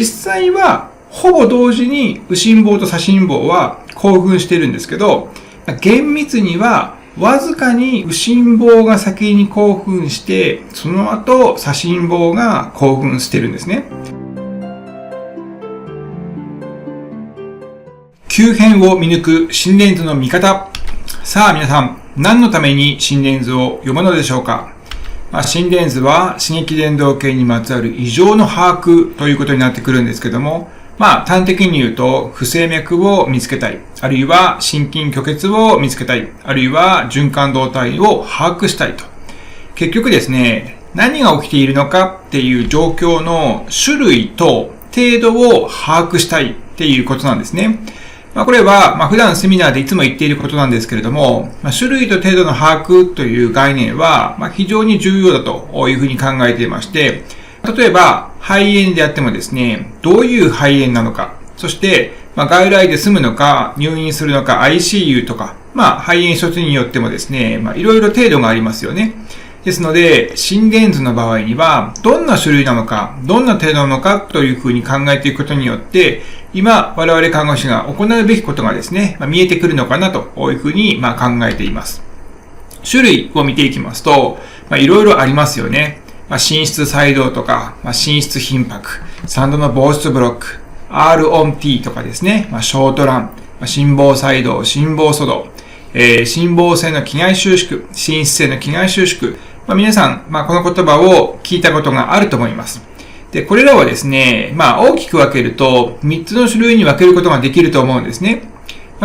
実際はほぼ同時に右心房と左心房は興奮してるんですけど、厳密にはわずかに右心房が先に興奮して、その後左心房が興奮してるんですね。急変を見抜く心電図の見方。さあ皆さん、何のために心電図を読むのでしょうか？心電図は刺激伝導系にまつわる異常の把握ということになってくるんですけども、端的に言うと、不整脈を見つけたい、あるいは心筋虚血を見つけたい、あるいは循環動態を把握したいと。結局ですね、何が起きているのかっていう状況の種類と程度を把握したいっていうことなんですね。これは、普段セミナーでいつも言っていることなんですけれども、種類と程度の把握という概念は、非常に重要だというふうに考えていまして、例えば、肺炎であってもですね、どういう肺炎なのか、そして、外来で済むのか、入院するのか、ICU とか、肺炎一つによってもですね、いろいろ程度がありますよね。ですので、心電図の場合には、どんな種類なのか、どんな程度なのかというふうに考えていくことによって、今、我々看護師が行うべきことがですね、見えてくるのかなというふうに考えています。種類を見ていきますと、いろいろありますよね。心室細動とか、心室頻拍、3度の房室ブロック、R on T とかですね、ショートラン、心房細動、心房粗動、心房性の気外収縮、心室性の気外収縮、皆さん、この言葉を聞いたことがあると思います。で、これらはですね、大きく分けると、3つの種類に分けることができると思うんですね。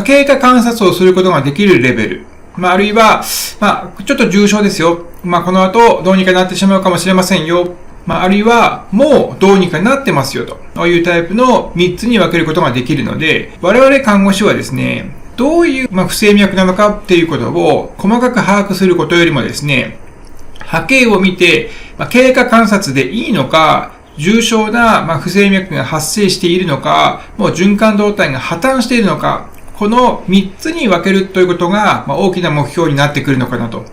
経過観察をすることができるレベル。あるいは、ちょっと重症ですよ。この後、どうにかなってしまうかもしれませんよ。あるいは、もうどうにかなってますよというタイプの3つに分けることができるので、我々看護師はですね、どういう不整脈なのかっていうことを細かく把握することよりもですね、波形を見て、経過観察でいいのか、重症な不整脈が発生しているのか、もう循環動態が破綻しているのか、この3つに分けるということが大きな目標になってくるのかなと。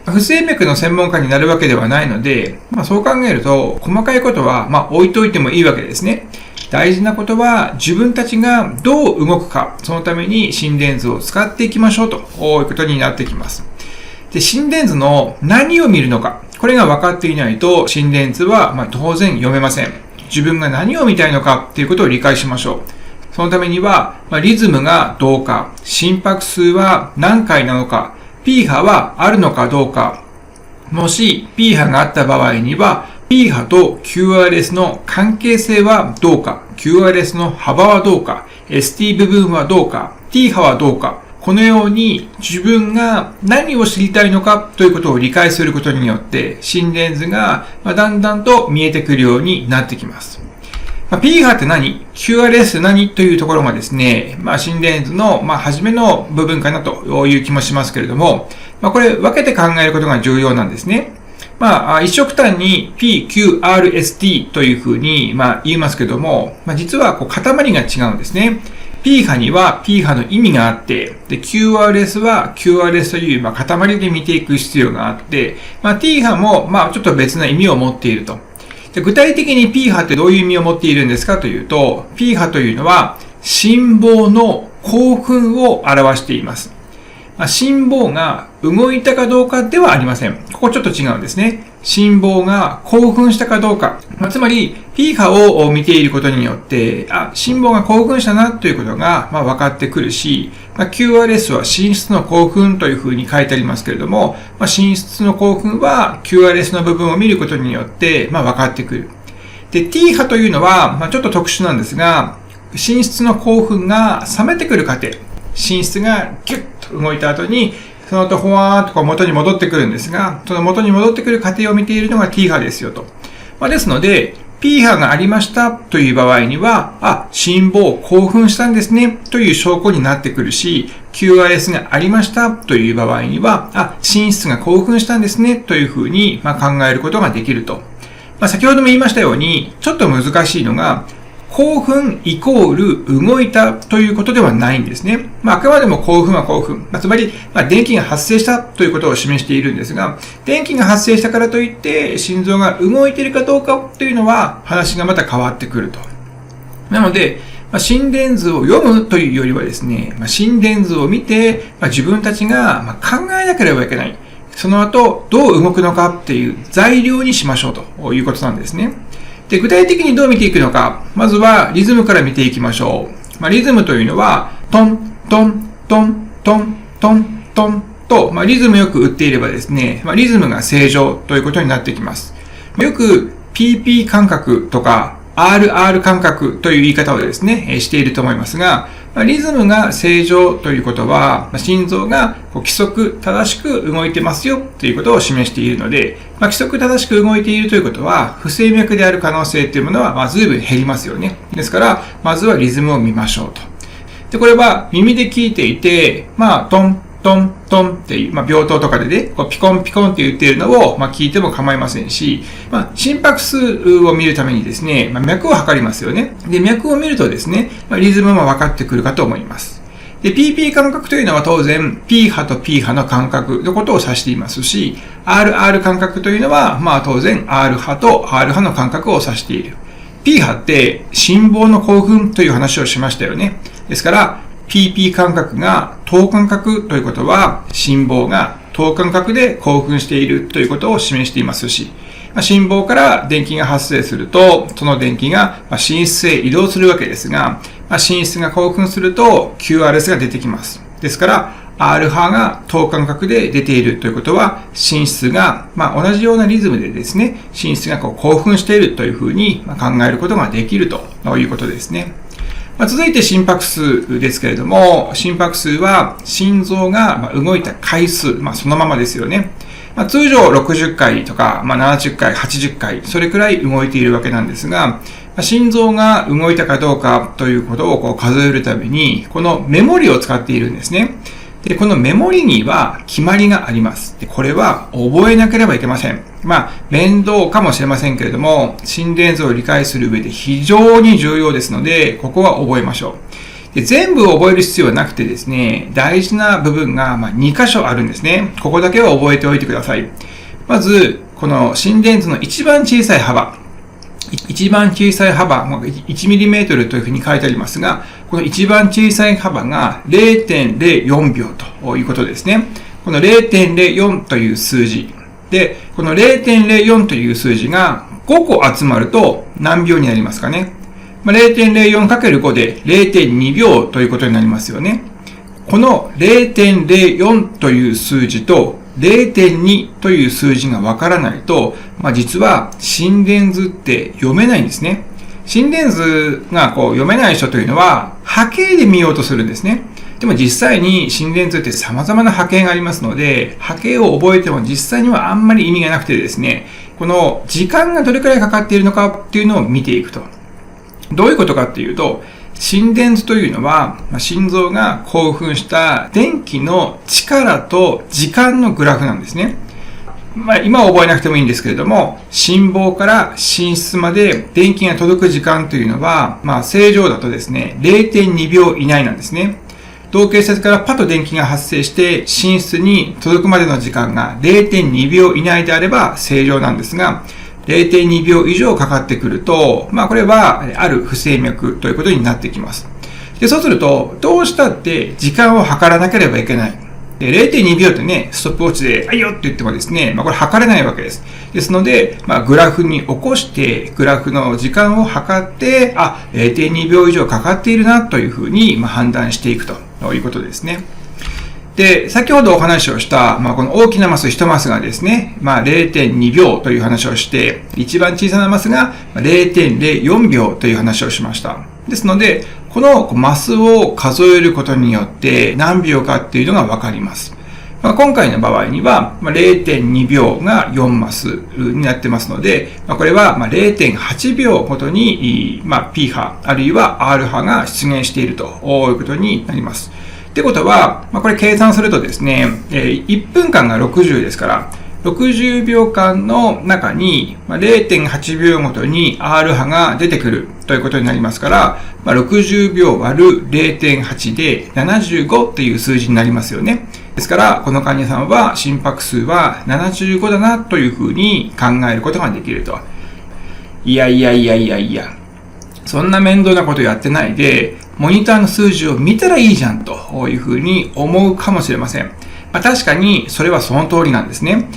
不整脈の専門家になるわけではないので、そう考えると、細かいことは置いといてもいいわけですね。大事なことは自分たちがどう動くか、そのために心電図を使っていきましょうということになってきます。で、心電図の何を見るのか、これが分かっていないと心電図は当然読めません。自分が何を見たいのかということを理解しましょう。そのためには、リズムがどうか、心拍数は何回なのか、P 波はあるのかどうか、もし P 波があった場合には、P 波と QRS の関係性はどうか、QRS の幅はどうか、ST 部分はどうか、T 波はどうか、このように自分が何を知りたいのかということを理解することによって、心電図がだんだんと見えてくるようになってきます。P 波って何？ QRS って何というところがですね、心電図の初めの部分かなという気もしますけれども、これ分けて考えることが重要なんですね。一色単に PQRST というふうに言いますけども、実は塊が違うんですね。P 波には P 波の意味があって、で、QRS は QRS という塊で見ていく必要があって、T 波もちょっと別な意味を持っていると。で、具体的に P 波ってどういう意味を持っているんですかというと、P 波というのは心房の興奮を表しています。心房が動いたかどうかではありません。ここちょっと違うんですね。心房が興奮したかどうか。つまり、P 波を見ていることによって、心房が興奮したなということが分かってくるし、QRS は心室の興奮というふうに書いてありますけれども、心室の興奮は QRS の部分を見ることによって分かってくる。で、T 波というのはちょっと特殊なんですが、心室の興奮が冷めてくる過程。心室がギュッと動いた後に、その後ほわーっと元に戻ってくるんですが、その元に戻ってくる過程を見ているのが T 波ですよと。ですので、P 波がありましたという場合には、心房興奮したんですねという証拠になってくるし、QRS がありましたという場合には、心室が興奮したんですねというふうに考えることができると。先ほども言いましたように、ちょっと難しいのが、興奮イコール動いたということではないんですね。あくまでも興奮は興奮。つまり、電気が発生したということを示しているんですが、電気が発生したからといって、心臓が動いているかどうかというのは、話がまた変わってくると。なので、心電図を読むというよりはですね、心電図を見て、自分たちが考えなければいけない。その後、どう動くのかっていう材料にしましょうということなんですね。で、具体的にどう見ていくのか、まずはリズムから見ていきましょう。リズムというのは、トン、トン、トン、トン、トン、トンと、リズムよく打っていればですね、リズムが正常ということになってきます。よく PP 感覚とか RR 感覚という言い方をですね、していると思いますが、リズムが正常ということは、心臓が規則正しく動いてますよということを示しているので、規則正しく動いているということは、不整脈である可能性というものは、随分減りますよね。ですから、まずはリズムを見ましょうと。で、これは耳で聞いていて、トン、トン、トンっていう、病棟とかでね、ピコンピコンって言っているのを、聞いても構いませんし、心拍数を見るためにですね、脈を測りますよね。で、脈を見るとですね、リズムも分かってくるかと思います。で、PP 感覚というのは当然、P 波と P 波の感覚のことを指していますし、RR 感覚というのは、当然 R 波と R 波の感覚を指している。P 波って心房の興奮という話をしましたよね。ですから、PP 感覚が等間隔ということは、心房が等間隔で興奮しているということを示していますし、心房から電気が発生すると、その電気が心室へ移動するわけですが、心室が興奮すると QRS が出てきます。ですから、R 波が等間隔で出ているということは、心室が、同じようなリズムでですね、心室が興奮しているというふうに考えることができるということですね。続いて心拍数ですけれども、心拍数は心臓が動いた回数、そのままですよね。通常60回とか、70回、80回、それくらい動いているわけなんですが、心臓が動いたかどうかということを数えるために、このメモリを使っているんですね。で、このメモリには決まりがあります。で、これは覚えなければいけません。面倒かもしれませんけれども、心電図を理解する上で非常に重要ですので、ここは覚えましょう。で、全部覚える必要はなくてですね、大事な部分が2箇所あるんですね。ここだけは覚えておいてください。まず、この心電図の一番小さい幅。一番小さい幅、1mm というふうに書いてありますが、この一番小さい幅が 0.04 秒ということですね。この 0.04 という数字。で、この 0.04 という数字が5個集まると何秒になりますかね。0.04×5 で 0.2 秒ということになりますよね。この 0.04 という数字と 0.2 という数字がわからないと、実は心電図って読めないんですね。心電図が読めない人というのは波形で見ようとするんですね。でも実際に心電図って様々な波形がありますので、波形を覚えても実際にはあんまり意味がなくてですね、この時間がどれくらいかかっているのかっていうのを見ていくと。どういうことかっていうと、心電図というのは、心臓が興奮した電気の力と時間のグラフなんですね。今は覚えなくてもいいんですけれども、心房から心室まで電気が届く時間というのは、正常だとですね、0.2 秒以内なんですね。同型節からパッと電気が発生して心室に届くまでの時間が 0.2 秒以内であれば正常なんですが、0.2 秒以上かかってくると、これはある不整脈ということになってきます。で、そうすると、どうしたって時間を測らなければいけない。で、0.2 秒ってね、ストップウォッチで、はいよって言ってもですね、これ測れないわけです。ですので、グラフに起こして、グラフの時間を測って、0.2 秒以上かかっているなというふうに判断していくということですね。で、先ほどお話をした、この大きなマス1マスがですね、0.2 秒という話をして、一番小さなマスが 0.04 秒という話をしました。ですので、このマスを数えることによって何秒かっていうのがわかります。今回の場合には 0.2 秒が4マスになってますので、これは 0.8 秒ごとに P 波あるいは R 波が出現しているということになります。ってことは、これ計算するとですね、1分間が60ですから、60秒間の中に 0.8 秒ごとに R 波が出てくるということになりますから、60秒割る 0.8 で75っていう数字になりますよね。ですから、この患者さんは心拍数は75だなというふうに考えることができると。いや。そんな面倒なことやってないで、モニターの数字を見たらいいじゃんというふうに思うかもしれません。確かにそれはその通りなんですね。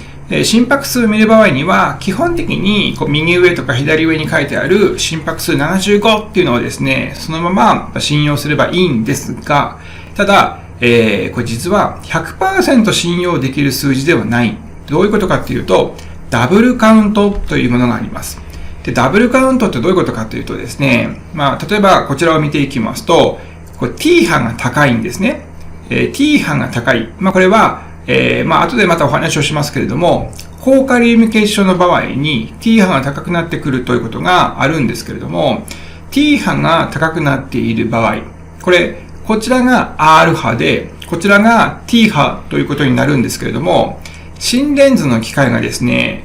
心拍数を見る場合には、基本的に右上とか左上に書いてある心拍数75っていうのをですね、そのまま信用すればいいんですが、ただ、これ実は 100% 信用できる数字ではない。どういうことかっていうと、ダブルカウントというものがあります。で、ダブルカウントってどういうことかというとですね、例えばこちらを見ていきますと、これ T 波が高いんですね。T 波が高い。これは、後でまたお話をしますけれども、高カリウム血症の場合に T 波が高くなってくるということがあるんですけれども、T 波が高くなっている場合、こちらが R 波で、こちらが T 波ということになるんですけれども、心電図の機械がですね、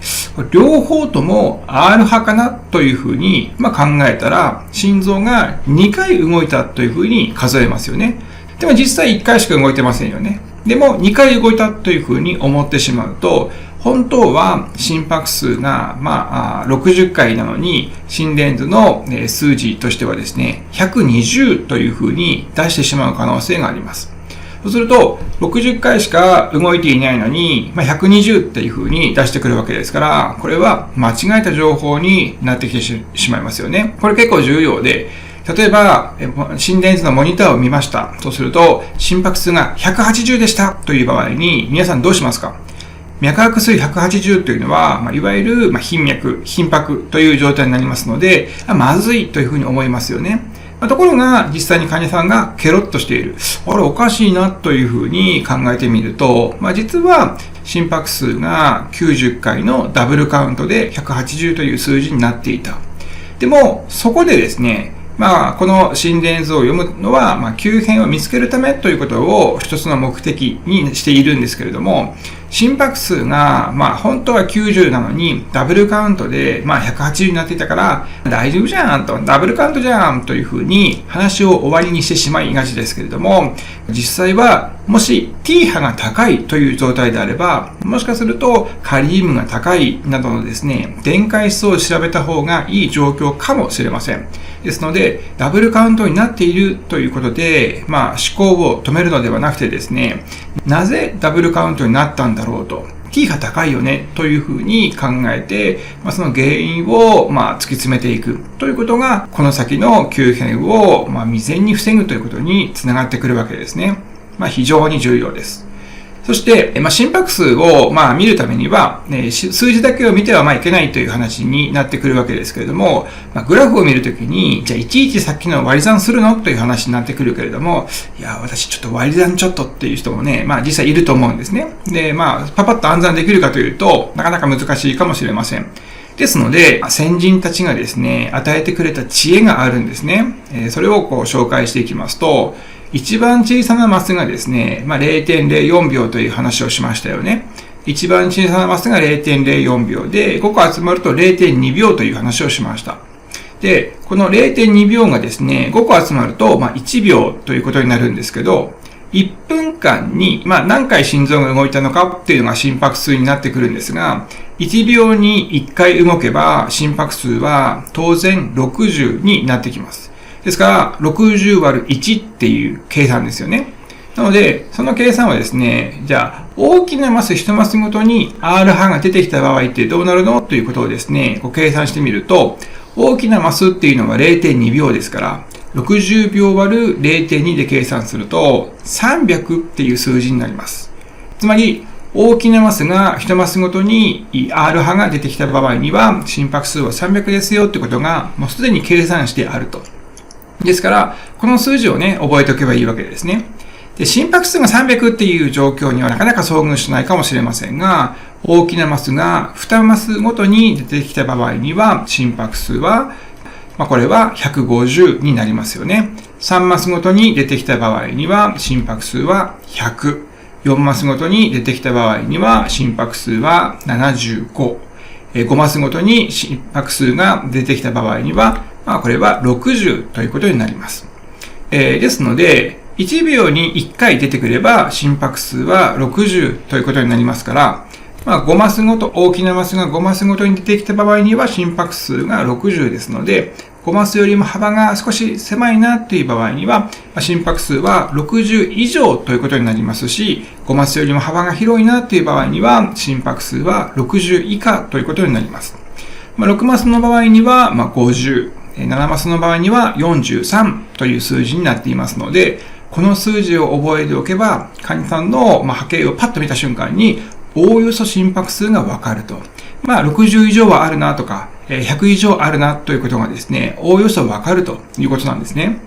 両方とも R 波かなというふうに考えたら、心臓が2回動いたというふうに数えますよね。でも実際1回しか動いてませんよね。でも2回動いたというふうに思ってしまうと、本当は心拍数が60回なのに、心電図の数字としてはですね、120というふうに出してしまう可能性があります。そうすると、60回しか動いていないのに、120っていうふうに出してくるわけですから、これは間違えた情報になってきてしまいますよね。これ結構重要で、例えば、心電図のモニターを見ました。そうすると、心拍数が180でしたという場合に、皆さんどうしますか？脈拍数180というのは、いわゆる頻拍という状態になりますので、まずいというふうに思いますよね。ところが、実際に患者さんがケロッとしている。あれおかしいなというふうに考えてみると、実は心拍数が90回のダブルカウントで180という数字になっていた。でも、そこでですね、この心電図を読むのは、急変を見つけるためということを一つの目的にしているんですけれども、心拍数が、本当は90なのに、ダブルカウントで、180になっていたから、大丈夫じゃんと、ダブルカウントじゃんというふうに話を終わりにしてしまいがちですけれども、実際は、もし T 波が高いという状態であれば、もしかするとカリウムが高いなどのですね、電解質を調べた方がいい状況かもしれません。ですので、ダブルカウントになっているということで、思考を止めるのではなくてですね、なぜダブルカウントになったんだろうと。T が高いよねというふうに考えて、その原因を突き詰めていくということが、この先の急変を未然に防ぐということにつながってくるわけですね。非常に重要です。そして、心拍数を見るためには、数字だけを見てはいけないという話になってくるわけですけれども、グラフを見るときに、じゃあいちいちさっきの割り算するのという話になってくるけれども、いや、私ちょっと割り算ちょっとっていう人もね、実際いると思うんですね。で、パパッと暗算できるかというと、なかなか難しいかもしれません。ですので、先人たちがですね、与えてくれた知恵があるんですね。それを紹介していきますと、一番小さなマスがですね、0.04 秒という話をしましたよね。一番小さなマスが 0.04 秒で、5個集まると 0.2 秒という話をしました。で、この 0.2 秒がですね、5個集まると、1秒ということになるんですけど、1分間に、何回心臓が動いたのかっていうのが心拍数になってくるんですが、1秒に1回動けば心拍数は当然60になってきます。ですから、60割る1っていう計算ですよね。なので、その計算はですね、じゃあ、大きなマス1マスごとに R 波が出てきた場合ってどうなるのということをですね、計算してみると、大きなマスっていうのは 0.2 秒ですから、60秒割る 0.2 で計算すると、300っていう数字になります。つまり、大きなマスが1マスごとに R 波が出てきた場合には、心拍数は300ですよってことが、もうすでに計算してあると。ですから、この数字をね、覚えておけばいいわけですね。で、心拍数が300っていう状況にはなかなか遭遇しないかもしれませんが、大きなマスが2マスごとに出てきた場合には、心拍数は、これは150になりますよね。3マスごとに出てきた場合には、心拍数は100。4マスごとに出てきた場合には、心拍数は75。5マスごとに心拍数が出てきた場合には、これは60ということになります。ですので、1秒に1回出てくれば心拍数は60ということになりますから、5マスごと、大きなマスが5マスごとに出てきた場合には心拍数が60ですので、5マスよりも幅が少し狭いなという場合には、心拍数は60以上ということになりますし、5マスよりも幅が広いなという場合には、心拍数は60以下ということになります。6マスの場合には50、7マスの場合には43という数字になっていますので、この数字を覚えておけば、患者さんの波形をパッと見た瞬間に、おおよそ心拍数がわかると。60以上はあるなとか、100以上あるなということがですね、おおよそわかるということなんですね。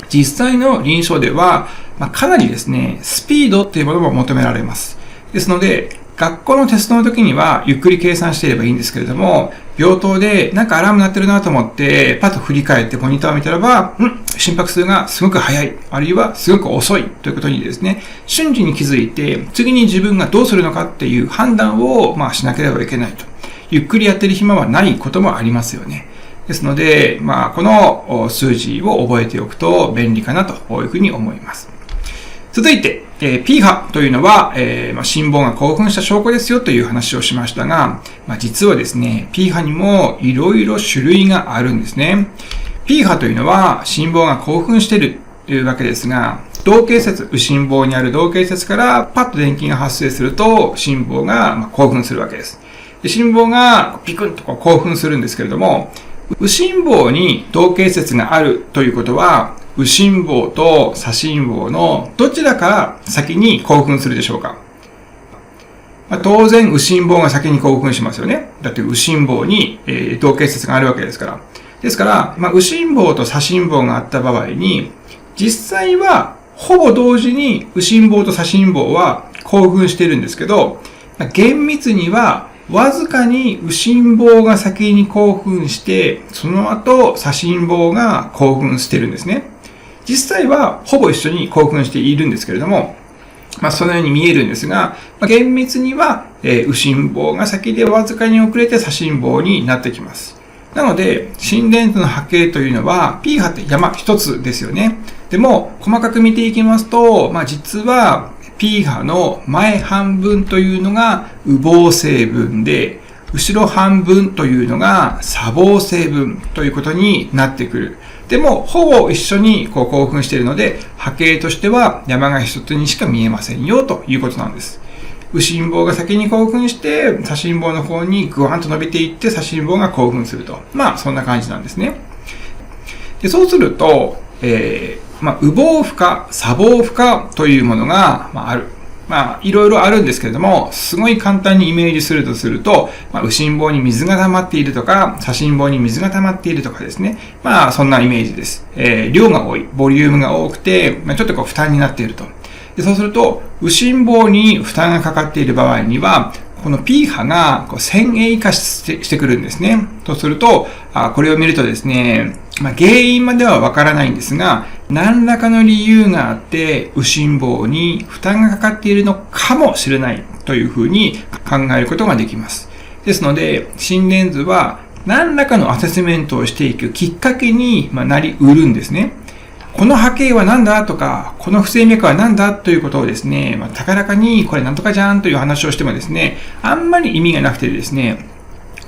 実際の臨床では、かなりですね、スピードっていうものも求められます。ですので、学校のテストの時にはゆっくり計算していればいいんですけれども、病棟でなんかアラーム鳴ってるなと思って、パッと振り返ってモニターを見たらば、心拍数がすごく速い、あるいはすごく遅いということにですね、瞬時に気づいて、次に自分がどうするのかっていう判断をしなければいけないと。ゆっくりやってる暇はないこともありますよね。ですので、この数字を覚えておくと便利かなというふうに思います。続いて、P 波というのは、心房が興奮した証拠ですよという話をしましたが、実はですね、P 波にもいろいろ種類があるんですね。P 波というのは心房が興奮しているというわけですが、動経節、右心房にある動経節からパッと電気が発生すると心房が興奮するわけです。で心房がピクンと興奮するんですけれども、右心房に動経節があるということは、右心房と左心房のどちらから先に興奮するでしょうか？当然、右心房が先に興奮しますよね。だって右心房に、動経節があるわけですから。ですから、右心房と左心房があった場合に、実際はほぼ同時に右心房と左心房は興奮しているんですけど、厳密にはわずかに右心房が先に興奮して、その後左心房が興奮しているんですね。実際はほぼ一緒に興奮しているんですけれども、そのように見えるんですが、厳密には、右心房が先でわずかに遅れて左心房になってきます。なので、心電図の波形というのは、P 波って山一つですよね。でも、細かく見ていきますと、実は P 波の前半分というのが右房成分で、後ろ半分というのが左房成分ということになってくる。でも、ほぼ一緒に興奮しているので、波形としては山が一つにしか見えませんよということなんです。右心房が先に興奮して、左心房の方にグワンと伸びていって、左心房が興奮すると。そんな感じなんですね。でそうすると、右房負荷、左房負荷というものが、ある。いろいろあるんですけれども、すごい簡単にイメージすると、右心房に水が溜まっているとか、左心房に水が溜まっているとかですね。そんなイメージです。量が多い、ボリュームが多くて、ちょっと負担になっていると。でそうすると、右心房に負担がかかっている場合には、この P 波が1000円以下してくるんですね。とすると、これを見るとですね、原因まではわからないんですが、何らかの理由があって、右心房に負担がかかっているのかもしれないというふうに考えることができます。ですので、心電図は何らかのアセスメントをしていくきっかけになり得るんですね。この波形は何だとか、この不整脈は何だということをですね、高らかにこれなんとかじゃんという話をしてもですね、あんまり意味がなくてですね、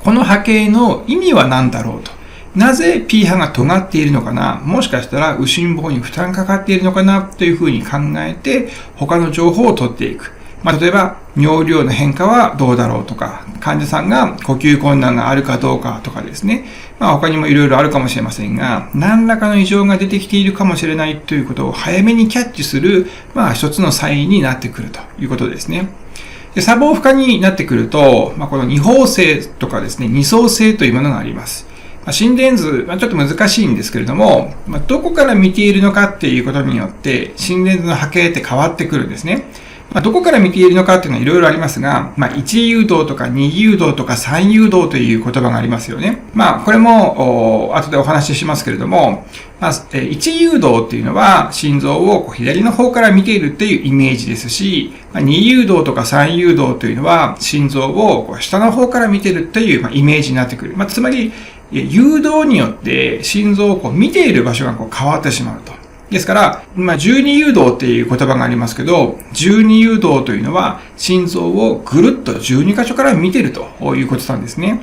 この波形の意味は何だろうと。なぜ P 波が尖っているのかな、もしかしたら右心房に負担かかっているのかなというふうに考えて、他の情報を取っていく。例えば、尿量の変化はどうだろうとか、患者さんが呼吸困難があるかどうかとかですね。他にもいろいろあるかもしれませんが、何らかの異常が出てきているかもしれないということを早めにキャッチする、一つのサインになってくるということですね。で左房負荷になってくると、この二房性とかですね、二相性というものがあります。心電図、ちょっと難しいんですけれども、どこから見ているのかっていうことによって、心電図の波形って変わってくるんですね。どこから見ているのかっていうのはいろいろありますが、1誘導とか2誘導とか3誘導という言葉がありますよね。これも、後でお話ししますけれども、1誘導っていうのは心臓を左の方から見ているっていうイメージですし、2誘導とか3誘導というのは心臓を下の方から見ているっていうイメージになってくる。つまり、誘導によって心臓を見ている場所が変わってしまうと。ですから、12誘導っていう言葉がありますけど、12誘導というのは心臓をぐるっと12箇所から見ているということなんですね。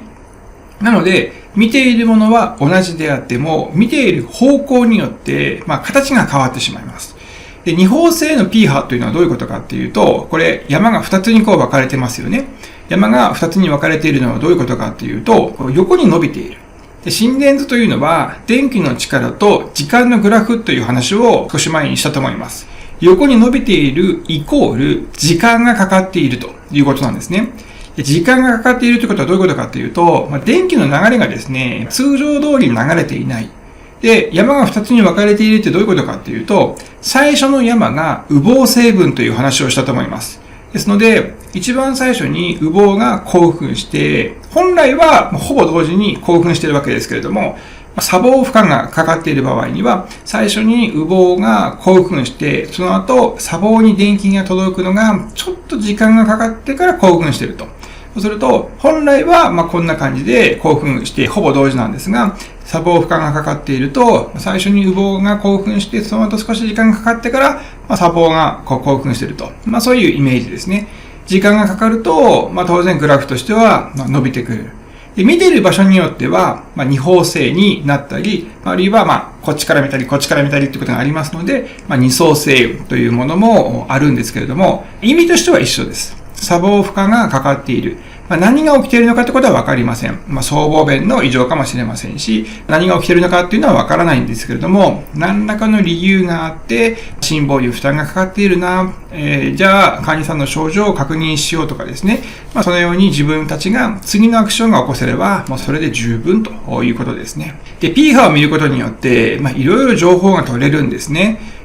なので、見ているものは同じであっても、見ている方向によって、形が変わってしまいます。で、二方性の P 波というのはどういうことかっていうと、これ山が2つに分かれてますよね。山が2つに分かれているのはどういうことかっていうと、横に伸びている。で、心電図というのは、電気の力と時間のグラフという話を少し前にしたと思います。横に伸びているイコール時間がかかっているということなんですね。で、時間がかかっているということはどういうことかというと、電気の流れがですね、通常通りに流れていない。で、山が2つに分かれているってどういうことかっていうと、最初の山が羽毛成分という話をしたと思います。ですので、一番最初に羽毛が興奮して、本来はほぼ同時に興奮しているわけですけれども、砂防負荷がかかっている場合には、最初に羽毛が興奮して、その後、砂防に電気が届くのが、ちょっと時間がかかってから興奮していると。そうすると、本来はこんな感じで興奮してほぼ同時なんですが、砂防負荷がかかっていると、最初に羽毛が興奮して、その後少し時間がかかってから、砂防が興奮していると。そういうイメージですね。時間がかかると、当然グラフとしては伸びてくる。で、見ている場所によっては、二方性になったり、あるいはこっちから見たり、こっちから見たりってことがありますので、二層性というものもあるんですけれども、意味としては一緒です。砂防負荷がかかっている。何が起きているのかってことはわかりません。僧帽弁の異常かもしれませんし、何が起きているのかっていうのはわからないんですけれども、何らかの理由があって、心房に負担がかかっているな、じゃあ、患者さんの症状を確認しようとかですね。そのように自分たちが次のアクションが起こせれば、もうそれで十分ということですね。で、P 波を見ることによって、いろいろ情報が取れるんですね。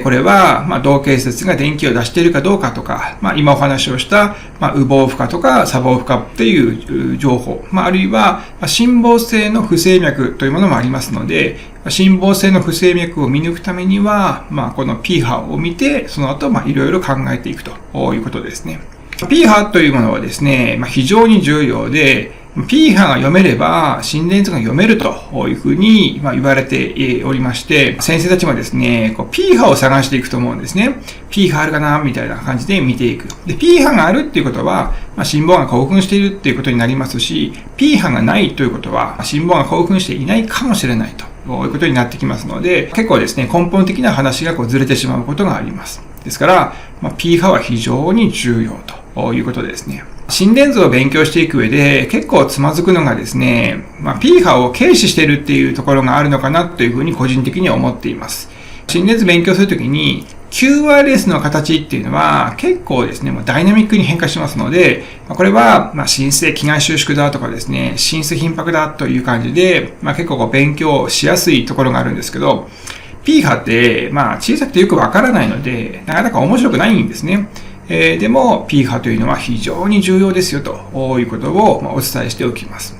これは、同系節が電気を出しているかどうかとか、今お話をした、羽毛負荷とか砂防負荷っていう情報、あるいは、心房性の不整脈というものもありますので、心房性の不整脈を見抜くためには、この P 波を見て、その後、いろいろ考えていくということですね。P 波というものはですね、非常に重要で、P 波が読めれば心電図が読めるというふうに言われておりまして、先生たちもですね、P 波を探していくと思うんですね。P 波あるかなみたいな感じで見ていく。で、P 波があるっていうことは、心房が興奮しているっていうことになりますし、P 波がないということは、心房が興奮していないかもしれないということになってきますので、結構ですね、根本的な話がずれてしまうことがあります。ですから、P 波は非常に重要ということですね。心電図を勉強していく上で結構つまずくのがですね、P 波を軽視しているっていうところがあるのかなというふうに個人的には思っています。心電図勉強するときに QRS の形っていうのは結構ですね、ダイナミックに変化しますので、これは心室気外収縮だとかですね、心室頻迫だという感じで、結構勉強しやすいところがあるんですけど、P 波って、小さくてよくわからないので、なかなか面白くないんですね。でも P 波というのは非常に重要ですよということをお伝えしておきます。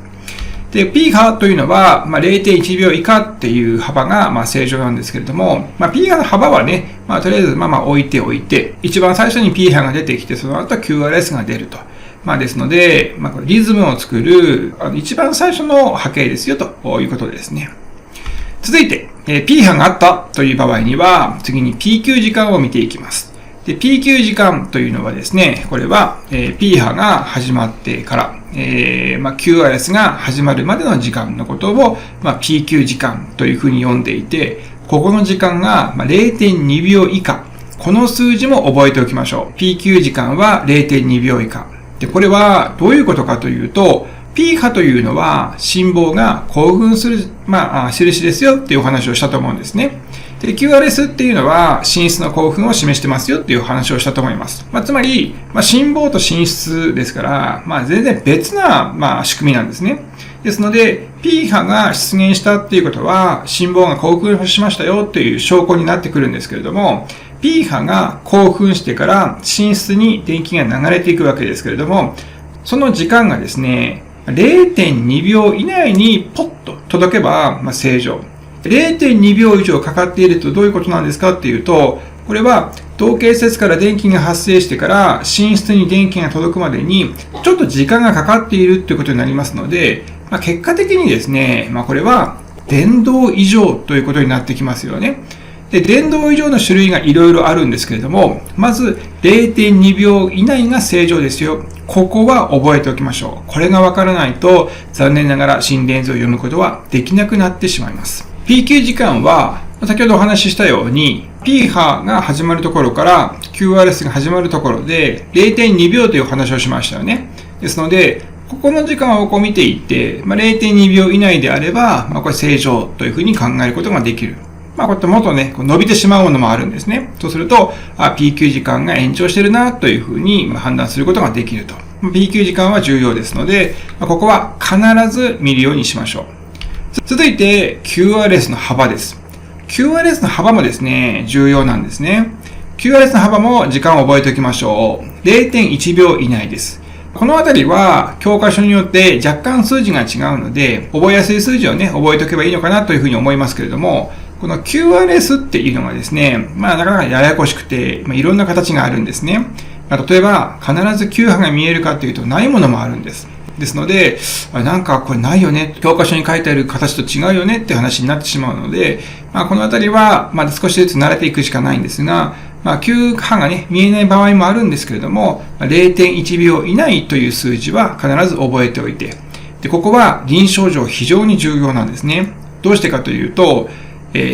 で、P 波というのは 0.1 秒以下っていう幅が正常なんですけれども、P 波の幅はね、とりあえず置いておいて、一番最初に P 波が出てきて、その後 QRS が出ると。ですので、リズムを作る一番最初の波形ですよということですね。続いて、P 波があったという場合には、次に PQ 時間を見ていきます。で、PQ 時間というのはですね、これは、P 波が始まってから、QRS が始まるまでの時間のことを、PQ 時間というふうに呼んでいて、ここの時間が 0.2 秒以下。この数字も覚えておきましょう。PQ 時間は 0.2 秒以下。で、これはどういうことかというと、P 波というのは心房が興奮する、印ですよっていうお話をしたと思うんですね。で、QRS っていうのは心室の興奮を示してますよっていう話をしたと思います。つまり、心房と心室ですから、全然別な、仕組みなんですね。ですので、P 波が出現したっていうことは、心房が興奮しましたよっていう証拠になってくるんですけれども、P 波が興奮してから心室に電気が流れていくわけですけれども、その時間がですね、0.2 秒以内にポッと届けば、正常。0.2 秒以上かかっているとどういうことなんですかっていうと、これは同系節から電気が発生してから心室に電気が届くまでにちょっと時間がかかっているということになりますので、結果的にですね、これは電動異常ということになってきますよね。で、伝導異常の種類がいろいろあるんですけれども、まず 0.2 秒以内が正常ですよ。ここは覚えておきましょう。これがわからないと、残念ながら心電図を読むことはできなくなってしまいます。PQ 時間は、先ほどお話ししたように、P 波が始まるところから QRS が始まるところで 0.2 秒という話をしましたよね。ですので、ここの時間をこう見ていって、0.2 秒以内であれば、これ正常というふうに考えることができる。こうやってもっとね、伸びてしまうものもあるんですね。そうすると、PQ 時間が延長しているなというふうに判断することができると。PQ 時間は重要ですので、ここは必ず見るようにしましょう。続いて、QRS の幅です。QRS の幅もですね、重要なんですね。QRS の幅も時間を覚えておきましょう。0.1 秒以内です。このあたりは教科書によって若干数字が違うので、覚えやすい数字をね、覚えておけばいいのかなというふうに思いますけれども、この QRS っていうのがですね、なかなかややこしくて、いろんな形があるんですね。例えば、必ず Q 波が見えるかというと、ないものもあるんです。ですので、なんかこれないよね、教科書に書いてある形と違うよねって話になってしまうので、このあたりは、少しずつ慣れていくしかないんですが、Q 波がね、見えない場合もあるんですけれども、0.1 秒以内という数字は必ず覚えておいて、で、ここは臨床上非常に重要なんですね。どうしてかというと、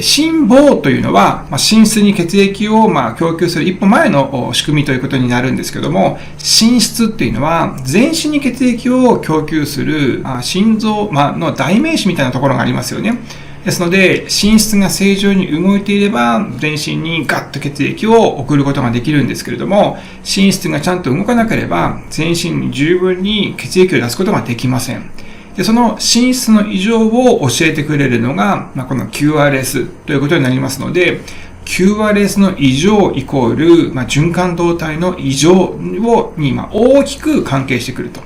心房というのは、心室に血液を供給する一歩前の仕組みということになるんですけども、心室っていうのは全身に血液を供給する心臓の代名詞みたいなところがありますよね。ですので、心室が正常に動いていれば、全身にガッと血液を送ることができるんですけれども、心室がちゃんと動かなければ、全身に十分に血液を出すことができません。で、その心室の異常を教えてくれるのが、この QRS ということになりますので、QRS の異常イコール、循環動態の異常に大きく関係してくると。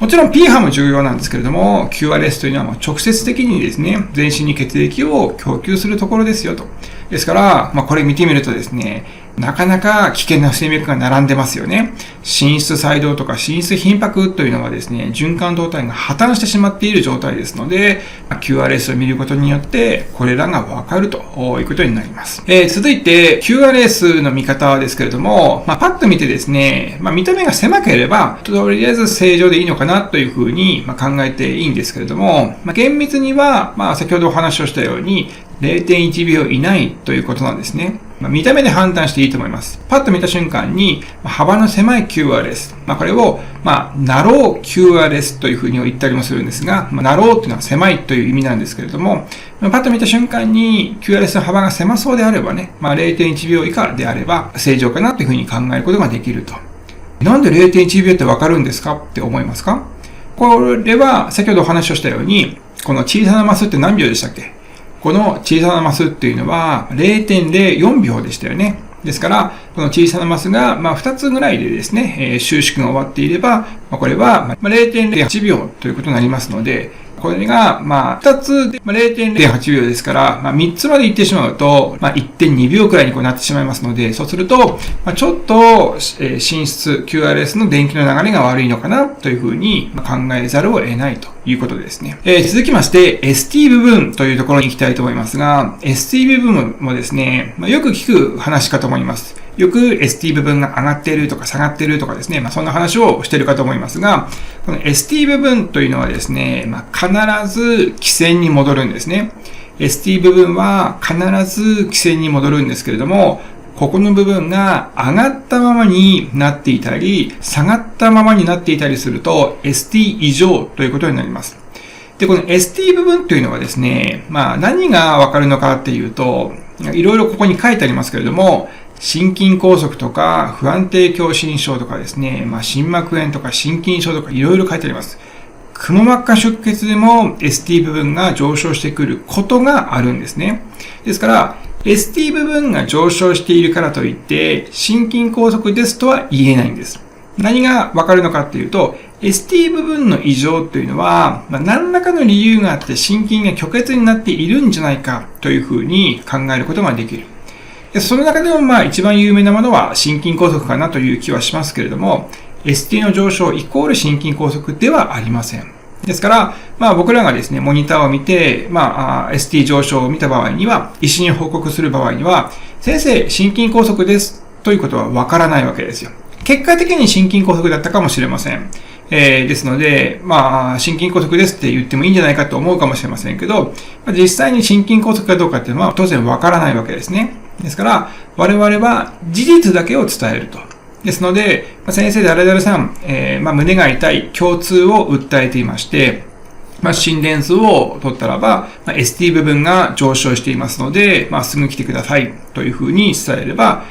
もちろん P 波も重要なんですけれども、QRS というのは直接的にですね、全身に血液を供給するところですよと。ですから、これ見てみるとですね、なかなか危険な不整脈が並んでますよね。心室細動とか心室頻迫というのはですね、循環動態が破綻してしまっている状態ですので、QRS を見ることによって、これらがわかるということになります。続いて、QRS の見方ですけれども、パッと見てですね、見た目が狭ければ、とりあえず正常でいいのかなというふうに考えていいんですけれども、厳密には、先ほどお話をしたように、0.1 秒以内ということなんですね。見た目で判断していいと思います。パッと見た瞬間に、幅の狭い QRS。これを、ナロー QRS というふうに言ったりもするんですが、ナローっていうのは狭いという意味なんですけれども、パッと見た瞬間に QRS の幅が狭そうであればね、0.1 秒以下であれば正常かなというふうに考えることができると。なんで 0.1 秒ってわかるんですかって思いますか？これは先ほどお話をしたように、この小さなマスって何秒でしたっけ？この小さなマスっていうのは 0.04 秒でしたよね。ですから、この小さなマスが2つぐらいでですね、収縮が終わっていれば、これは 0.08 秒ということになりますので、これが2つで 0.08 秒ですから、3つまで行ってしまうと 1.2 秒くらいになってしまいますので、そうすると、ちょっと心室 QRS の電気の流れが悪いのかなというふうに考えざるを得ないということですね。続きまして ST 部分というところに行きたいと思いますが、ST 部分もですね、よく聞く話かと思います。よく ST 部分が上がっているとか下がっているとかですね、そんな話をしているかと思いますが、この ST 部分というのはですね、必ず基線に戻るんですね。ST 部分は必ず基線に戻るんですけれども、ここの部分が上がったままになっていたり、下がったままになっていたりすると ST 異常ということになります。で、この ST 部分というのはですね、何がわかるのかっていうと、いろいろここに書いてありますけれども、心筋梗塞とか不安定狭心症とかですね、心膜炎とか心筋症とかいろいろ書いてあります。くも膜下出血でも ST 部分が上昇してくることがあるんですね。ですから、ST 部分が上昇しているからといって、心筋梗塞ですとは言えないんです。何がわかるのかっていうと、ST 部分の異常というのは、何らかの理由があって心筋が虚血になっているんじゃないかというふうに考えることができる。その中でも一番有名なものは心筋梗塞かなという気はしますけれども、ST の上昇イコール心筋梗塞ではありません。ですから、僕らがですね、モニターを見て、ST 上昇を見た場合には、医師に報告する場合には、先生、心筋梗塞ですということはわからないわけですよ。結果的に心筋梗塞だったかもしれません。ですので、心筋梗塞ですって言ってもいいんじゃないかと思うかもしれませんけど、実際に心筋梗塞かどうかっていうのは当然わからないわけですね。ですから、我々は事実だけを伝えると。ですので、先生誰々さん、胸が痛い、胸痛を訴えていまして、心電図を取ったらば、ST 部分が上昇していますので、すぐ来てくださいというふうに伝えれば、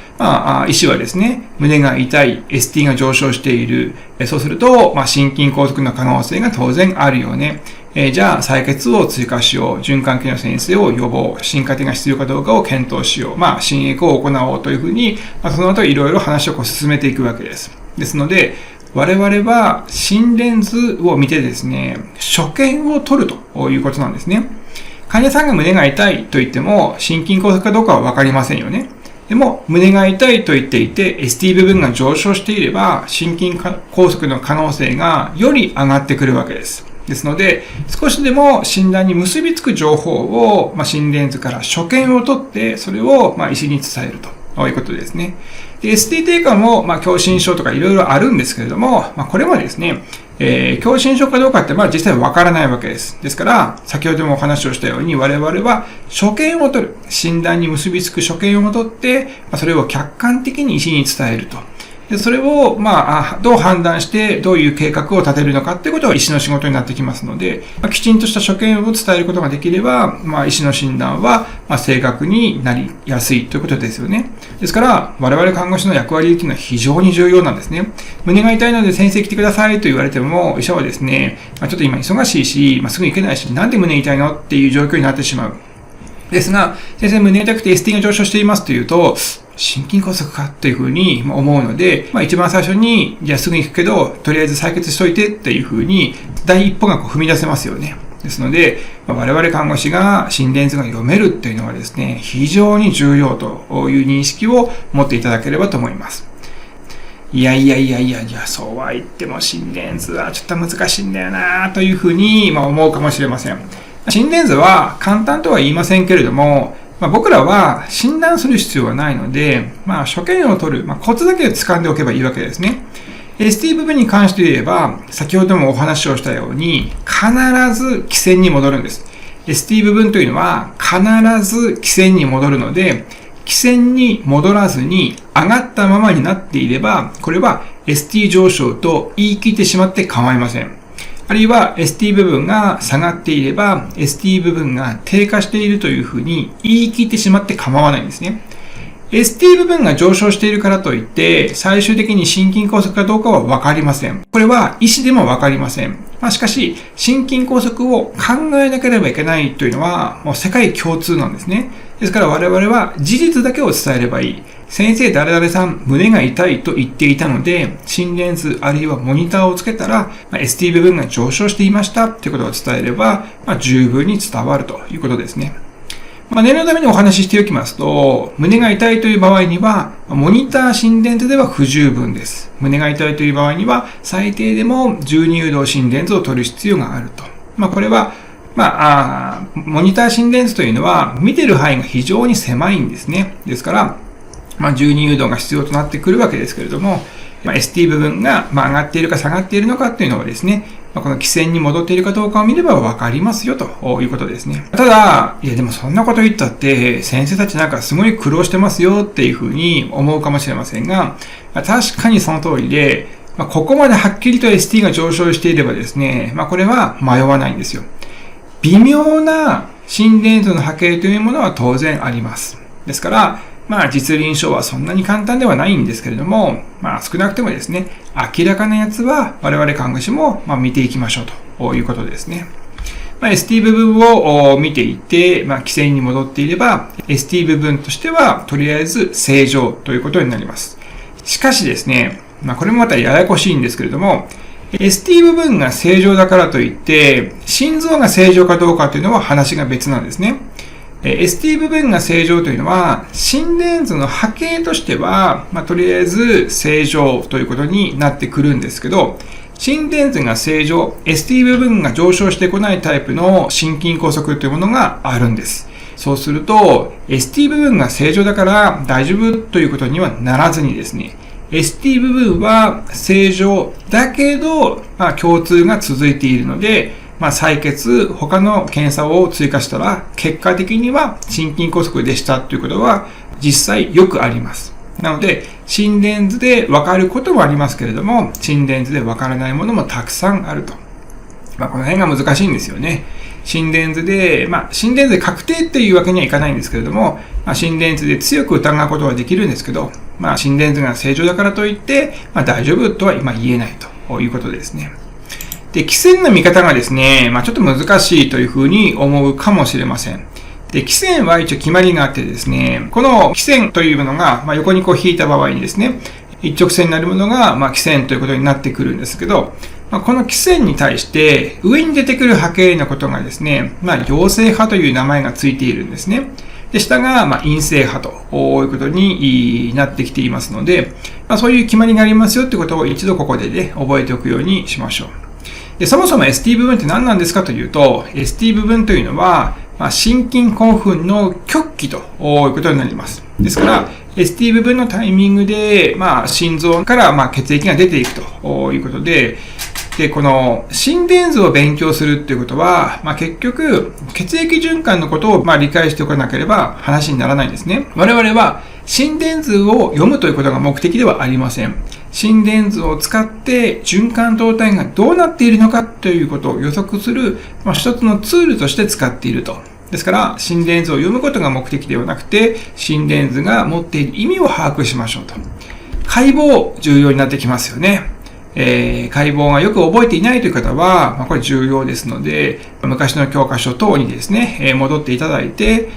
医師はですね、胸が痛い、ST が上昇している、そうすると、心筋梗塞の可能性が当然あるよね。じゃあ、採血を追加しよう。循環器の先生を予防。心カテが必要かどうかを検討しよう。心エコを行おうというふうに、その後いろいろ話を進めていくわけです。ですので、我々は心電図を見てですね、所見を取るということなんですね。患者さんが胸が痛いと言っても、心筋梗塞かどうかはわかりませんよね。でも、胸が痛いと言っていて、ST 部分が上昇していれば、心筋梗塞の可能性がより上がってくるわけです。ですので、少しでも診断に結びつく情報を、心電図から所見を取って、それを、医師に伝えるということですね。で、ST 低下も、狭心症とかいろいろあるんですけれども、これもですね、狭心症かどうかって、実際わからないわけです。ですから、先ほどもお話をしたように、我々は所見を取る。診断に結びつく所見を取って、それを客観的に医師に伝えると。で、それを、どう判断して、どういう計画を立てるのかっていうことは医師の仕事になってきますので、きちんとした所見を伝えることができれば、医師の診断は、正確になりやすいということですよね。ですから、我々看護師の役割っていうのは非常に重要なんですね。胸が痛いので先生来てくださいと言われても、医者はですね、ちょっと今忙しいし、すぐ行けないし、なんで胸痛いのっていう状況になってしまう。ですが、先生胸痛くて ST が上昇していますというと、心筋梗塞かというふうに思うので、一番最初に、じゃあすぐ行くけど、とりあえず採血しといてっていうふうに、第一歩が踏み出せますよね。ですので、我々看護師が心電図が読めるっていうのはですね、非常に重要という認識を持っていただければと思います。いや、そうは言っても心電図はちょっと難しいんだよなというふうに思うかもしれません。心電図は簡単とは言いませんけれども、僕らは診断する必要はないので、所見を取る、コツだけを掴んでおけばいいわけですね。ST 部分に関して言えば、先ほどもお話をしたように、必ず基線に戻るんです。ST 部分というのは、必ず基線に戻るので、基線に戻らずに上がったままになっていれば、これは ST 上昇と言い切ってしまって構いません。あるいは ST 部分が下がっていれば ST 部分が低下しているというふうに言い切ってしまって構わないんですね。ST 部分が上昇しているからといって最終的に心筋梗塞かどうかはわかりません。これは医師でもわかりません。しかし心筋梗塞を考えなければいけないというのはもう世界共通なんですね。ですから我々は事実だけを伝えればいい。先生誰々さん胸が痛いと言っていたので心電図あるいはモニターをつけたら ST 部分が上昇していましたということを伝えれば十分に伝わるということですね。念のためにお話ししておきますと、胸が痛いという場合には、モニター心電図では不十分です。胸が痛いという場合には、最低でも12誘導心電図を取る必要があると。これは、モニター心電図というのは、見てる範囲が非常に狭いんですね。ですから、12誘導が必要となってくるわけですけれども、ST 部分が上がっているか下がっているのかっていうのはですね、この基線に戻っているかどうかを見ればわかりますよということですね。ただ、でもそんなこと言ったって先生たちなんかすごい苦労してますよっていうふうに思うかもしれませんが、確かにその通りで、ここまではっきりと ST が上昇していればですね、これは迷わないんですよ。微妙な心電図の波形というものは当然あります。ですから、実臨床はそんなに簡単ではないんですけれども、少なくてもですね、明らかなやつは我々看護師も見ていきましょうということですね。ST 部分を見ていて、基線に戻っていれば、ST 部分としてはとりあえず正常ということになります。しかしですね、これもまたややこしいんですけれども、ST 部分が正常だからといって、心臓が正常かどうかというのは話が別なんですね。ST 部分が正常というのは、心電図の波形としては、とりあえず正常ということになってくるんですけど、心電図が正常、ST 部分が上昇してこないタイプの心筋梗塞というものがあるんです。そうすると、ST 部分が正常だから大丈夫ということにはならずにですね、ST 部分は正常だけど、共通が続いているので、採血、他の検査を追加したら、結果的には心筋梗塞でしたということは実際よくあります。なので、心電図でわかることもありますけれども、心電図でわからないものもたくさんあると。この辺が難しいんですよね。心電図で確定っていうわけにはいかないんですけれども、心電図で強く疑うことはできるんですけど、心電図が正常だからといって、大丈夫とは今言えないということですね。で、基線の見方がですね、ちょっと難しいというふうに思うかもしれません。で、基線は一応決まりがあってですね、この基線というものが、横に引いた場合にですね、一直線になるものが、基線ということになってくるんですけど、この基線に対して上に出てくる波形のことがですね、陽性波という名前がついているんですね。で、下が陰性波ということになってきていますので、そういう決まりがありますよということを一度ここでね、覚えておくようにしましょう。で、そもそも ST 部分って何なんですかというと、ST 部分というのは、心筋興奮の極期ということになります。ですから、ST 部分のタイミングで、心臓から血液が出ていくということで、この心電図を勉強するっていうことは、結局、血液循環のことを理解しておかなければ話にならないんですね。我々は心電図を読むということが目的ではありません。心電図を使って循環動態がどうなっているのかということを予測する、一つのツールとして使っていると。ですから、心電図を読むことが目的ではなくて、心電図が持っている意味を把握しましょうと。解剖、重要になってきますよね。解剖がよく覚えていないという方は、これ重要ですので、昔の教科書等にですね、戻っていただいて、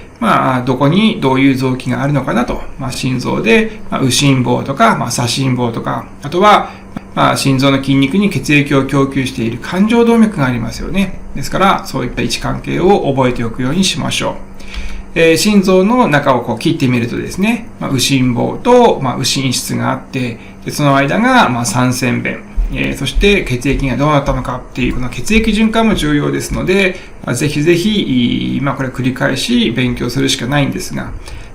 どこにどういう臓器があるのかなと、心臓で、右心房とか、左心房とか、あとは、心臓の筋肉に血液を供給している冠状動脈がありますよね。ですから、そういった位置関係を覚えておくようにしましょう。心臓の中を切ってみるとですね、右心房と、右心室があって、その間が、三尖弁。そして血液がどうなったのかっていう、この血液循環も重要ですので、ぜひぜひ、これ繰り返し勉強するしかないんですが、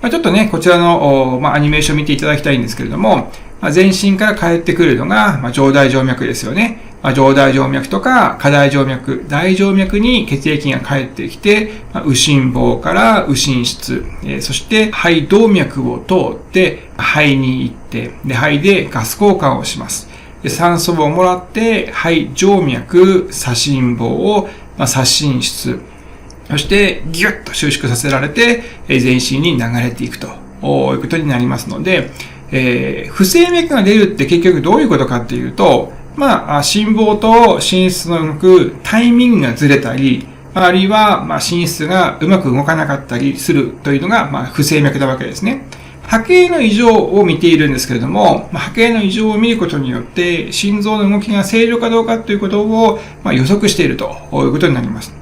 ちょっとね、こちらの、アニメーションを見ていただきたいんですけれども、全身から帰ってくるのが、上大静脈ですよね。上大静脈とか、下大静脈、大静脈に血液が帰ってきて、右心房から右心室、そして肺動脈を通って肺に行って、で肺でガス交換をします。で酸素をもらって、肺静脈、左心房を左心室、そしてギュッと収縮させられて、全身に流れていくということになりますので、不整脈が出るって結局どういうことかっていうと、心房と心室の動くタイミングがずれたり、あるいは心室がうまく動かなかったりするというのが不整脈なわけですね。波形の異常を見ているんですけれども、波形の異常を見ることによって、心臓の動きが正常かどうかということを予測しているということになります。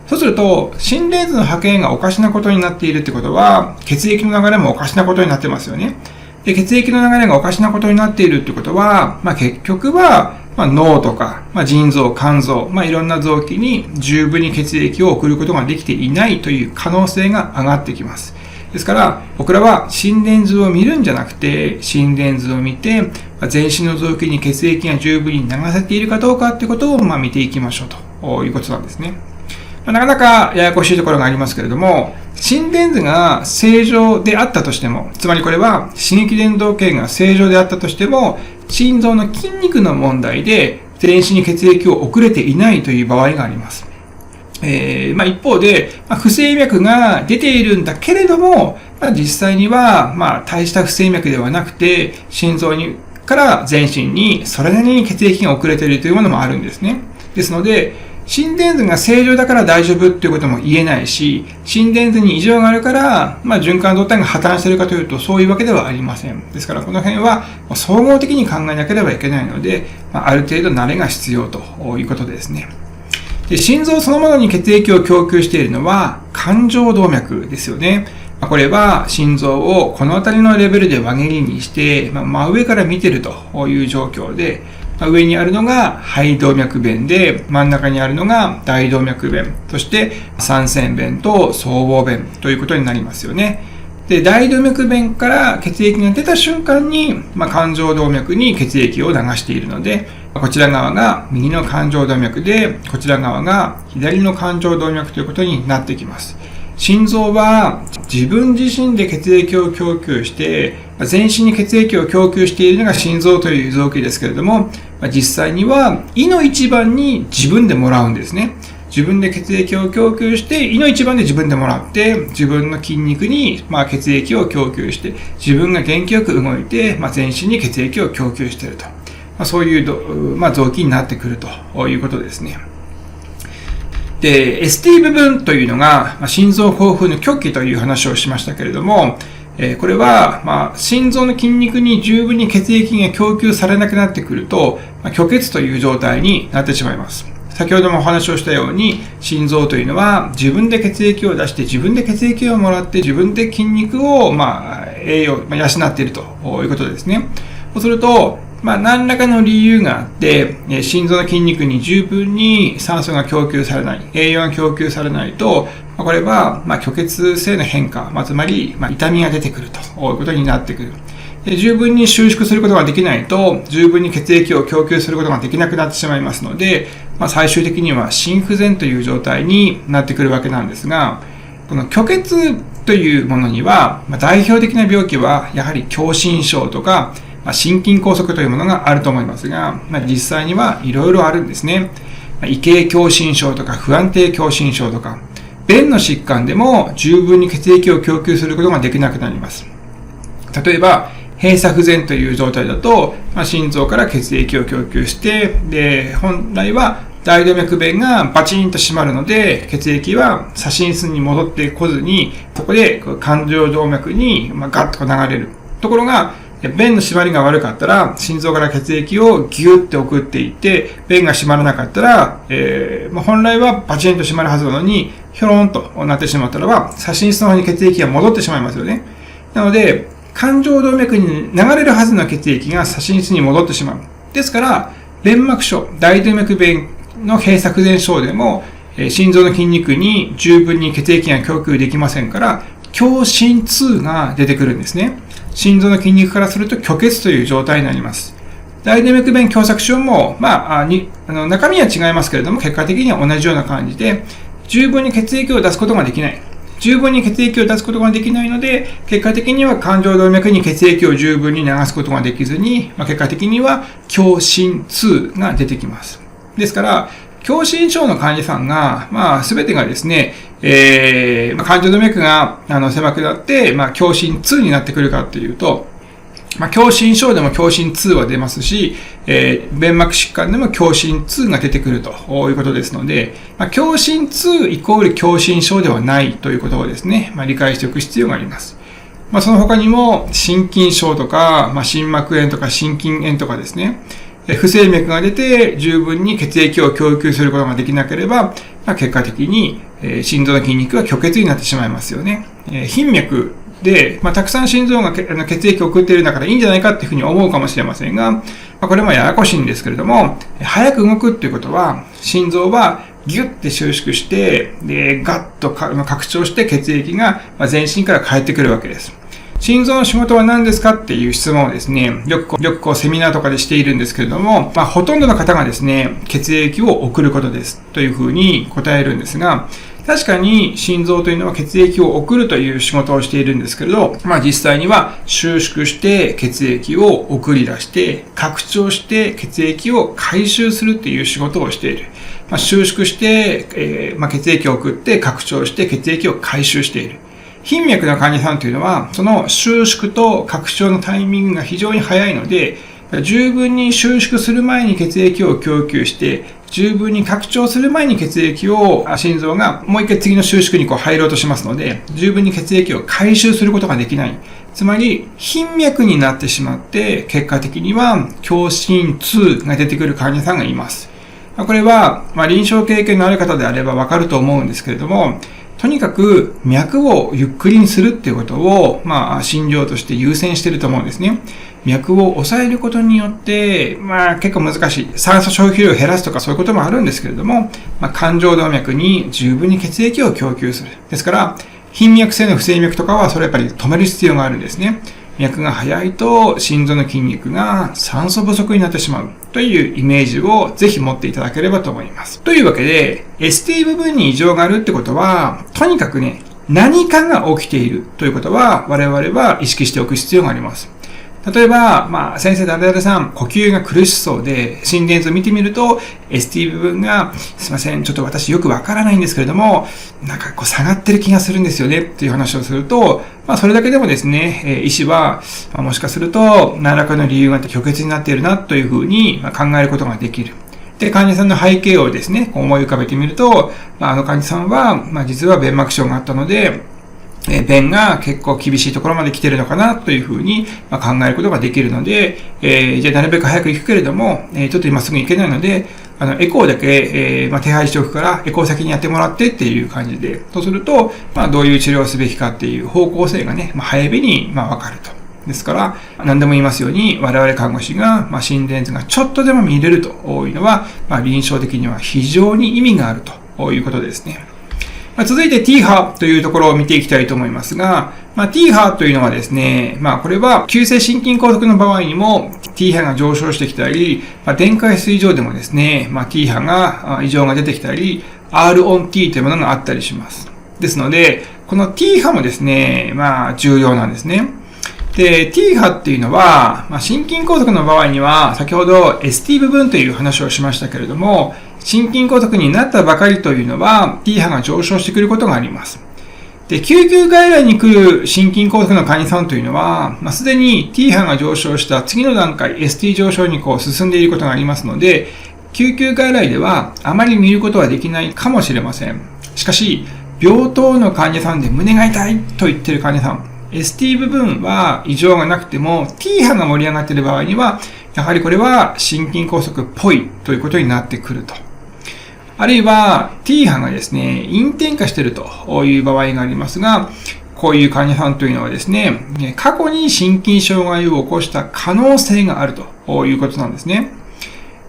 そうすると、心電図の波形がおかしなことになっているということは、血液の流れもおかしなことになってますよね。で、血液の流れがおかしなことになっているということは、結局は、脳とか、腎臓、肝臓、いろんな臓器に十分に血液を送ることができていないという可能性が上がってきます。ですから、僕らは心電図を見るんじゃなくて、心電図を見て、全身の臓器に血液が十分に流せているかどうかということを見ていきましょうということなんですね。なかなかややこしいところがありますけれども、心電図が正常であったとしても、つまりこれは刺激伝導系が正常であったとしても、心臓の筋肉の問題で全身に血液を送れていないという場合があります。一方で、不整脈が出ているんだけれども、実際には、大した不整脈ではなくて、心臓から全身にそれなりに血液が送れているというものもあるんですね。ですので、心電図が正常だから大丈夫っていうことも言えないし、心電図に異常があるから、循環動態が破綻しているかというと、そういうわけではありません。ですから、この辺は総合的に考えなければいけないので、ある程度慣れが必要ということですね。で、心臓そのものに血液を供給しているのは、冠状動脈ですよね。これは心臓をこの辺りのレベルで輪切りにして、真上から見ているという状況で、上にあるのが肺動脈弁で、真ん中にあるのが大動脈弁、そして三尖弁と僧帽弁ということになりますよね。で、大動脈弁から血液が出た瞬間に、冠状動脈に血液を流しているので、こちら側が右の冠状動脈で、こちら側が左の冠状動脈ということになってきます。心臓は自分自身で血液を供給して、全身に血液を供給しているのが心臓という臓器ですけれども、実際には胃の一番に自分でもらうんですね。自分で血液を供給して、胃の一番で自分でもらって、自分の筋肉に血液を供給して、自分が元気よく動いて、全身に血液を供給していると。そういう臓器になってくるということですね。で、ST 部分というのが、心臓興奮の虚気という話をしましたけれども、これは、心臓の筋肉に十分に血液が供給されなくなってくると、虚血という状態になってしまいます。先ほどもお話をしたように、心臓というのは自分で血液を出して、自分で血液をもらって、自分で筋肉を、栄養、養っているということですね。そうすると、何らかの理由があって、心臓の筋肉に十分に酸素が供給されない、栄養が供給されないと、これは、虚血性の変化、つまり、痛みが出てくるということになってくる。で、十分に収縮することができないと、十分に血液を供給することができなくなってしまいますので、最終的には心不全という状態になってくるわけなんですが、この虚血というものには、代表的な病気は、やはり狭心症とか、心筋梗塞というものがあると思いますが、実際にはいろいろあるんですね。異形狭心症とか不安定狭心症とか、弁の疾患でも十分に血液を供給することができなくなります。例えば、閉鎖不全という状態だと、心臓から血液を供給して、で、本来は大動脈弁がバチンと閉まるので、血液は左心室に戻ってこずに、そこで冠状動脈にガッと流れる。ところが、弁の締まりが悪かったら、心臓から血液をギュッて送っていって、弁が閉まらなかったら、本来はバチンと閉まるはずなのに、ひょろんとなってしまったらば、左心室の方に血液が戻ってしまいますよね。なので、冠状動脈に流れるはずの血液が左心室に戻ってしまう。ですから、弁膜症、大動脈弁の閉鎖不全症でも、心臓の筋肉に十分に血液が供給できませんから、狭心痛が出てくるんですね。心臓の筋肉からすると虚血という状態になります。大動脈弁狭窄症も、中身は違いますけれども、結果的には同じような感じで、十分に血液を出すことができない。十分に血液を出すことができないので、結果的には冠状動脈に血液を十分に流すことができずに、結果的には狭心痛が出てきます。ですから、狭心症の患者さんが、すべてがですね、冠状動脈が狭くなって、狭心痛になってくるかというと、狭心症でも狭心痛は出ますし、弁膜疾患でも狭心痛が出てくるということですので、狭心痛イコール狭心症ではないということをですね、理解しておく必要があります。その他にも、心筋症とか、心膜炎とか心筋炎とかですね、不整脈が出て十分に血液を供給することができなければ、結果的に心臓の筋肉が虚血になってしまいますよね。頻脈で、たくさん心臓が血液を送っているんだからいいんじゃないかっていうふうに思うかもしれませんが、これもややこしいんですけれども、早く動くっていうことは、心臓はギュッて収縮して、で、ガッと拡張して血液が全身から返ってくるわけです。心臓の仕事は何ですかっていう質問をですね、よくセミナーとかでしているんですけれども、ほとんどの方がですね、血液を送ることですというふうに答えるんですが、確かに心臓というのは血液を送るという仕事をしているんですけれど、実際には収縮して血液を送り出して、拡張して血液を回収するっていう仕事をしている。収縮して、血液を送って拡張して血液を回収している。頻脈の患者さんというのは、その収縮と拡張のタイミングが非常に早いので、十分に収縮する前に血液を供給して、十分に拡張する前に血液を心臓がもう一回次の収縮に入ろうとしますので、十分に血液を回収することができない。つまり、頻脈になってしまって、結果的には狭心痛が出てくる患者さんがいます。これは、臨床経験のある方であればわかると思うんですけれども、とにかく脈をゆっくりにするっていうことを、診療として優先していると思うんですね。脈を抑えることによって、結構難しい。酸素消費量を減らすとかそういうこともあるんですけれども、冠状動脈に十分に血液を供給する。ですから、頻脈性の不整脈とかは、それやっぱり止める必要があるんですね。脈が速いと心臓の筋肉が酸素不足になってしまうというイメージをぜひ持っていただければと思います。というわけで、ST 部分に異常があるってことは、とにかくね、何かが起きているということは我々は意識しておく必要があります。例えば、先生誰々さん、呼吸が苦しそうで、心電図を見てみると、ST 部分が、すいません、ちょっと私よくわからないんですけれども、下がってる気がするんですよね、っていう話をすると、それだけでもですね、医師は、もしかすると、何らかの理由があって虚血になっているな、というふうに考えることができる。で、患者さんの背景をですね、思い浮かべてみると、あの患者さんは、実は弁膜症があったので、弁が結構厳しいところまで来てるのかなというふうに考えることができるので、じゃあなるべく早く行くけれども、ちょっと今すぐ行けないので、エコーだけ、手配しておくから、エコー先にやってもらってっていう感じで、そうすると、どういう治療をすべきかっていう方向性がね、早めに、わかると。ですから、何でも言いますように、我々看護師が、心電図がちょっとでも見れるというのは、臨床的には非常に意味があるということですね。続いて T 波というところを見ていきたいと思いますが、T 波というのはですね、これは急性心筋梗塞の場合にも T 波が上昇してきたり、電解質異常でもですね、T 波が異常が出てきたり、R on T というものがあったりします。ですので、この T 波もですね、重要なんですね。で、T 波っていうのは、心筋梗塞の場合には、先ほど ST 部分という話をしましたけれども、心筋梗塞になったばかりというのは T 波が上昇してくることがあります。で、救急外来に来る心筋梗塞の患者さんというのは、すでに T 波が上昇した次の段階、ST 上昇に進んでいることがありますので、救急外来ではあまり見ることはできないかもしれません。しかし、病棟の患者さんで胸が痛いと言っている患者さん、ST 部分は異常がなくても T 波が盛り上がっている場合には、やはりこれは心筋梗塞っぽいということになってくると。あるいは T 波がですね、陰転化しているという場合がありますが、こういう患者さんというのはですね、過去に心筋障害を起こした可能性があるということなんですね。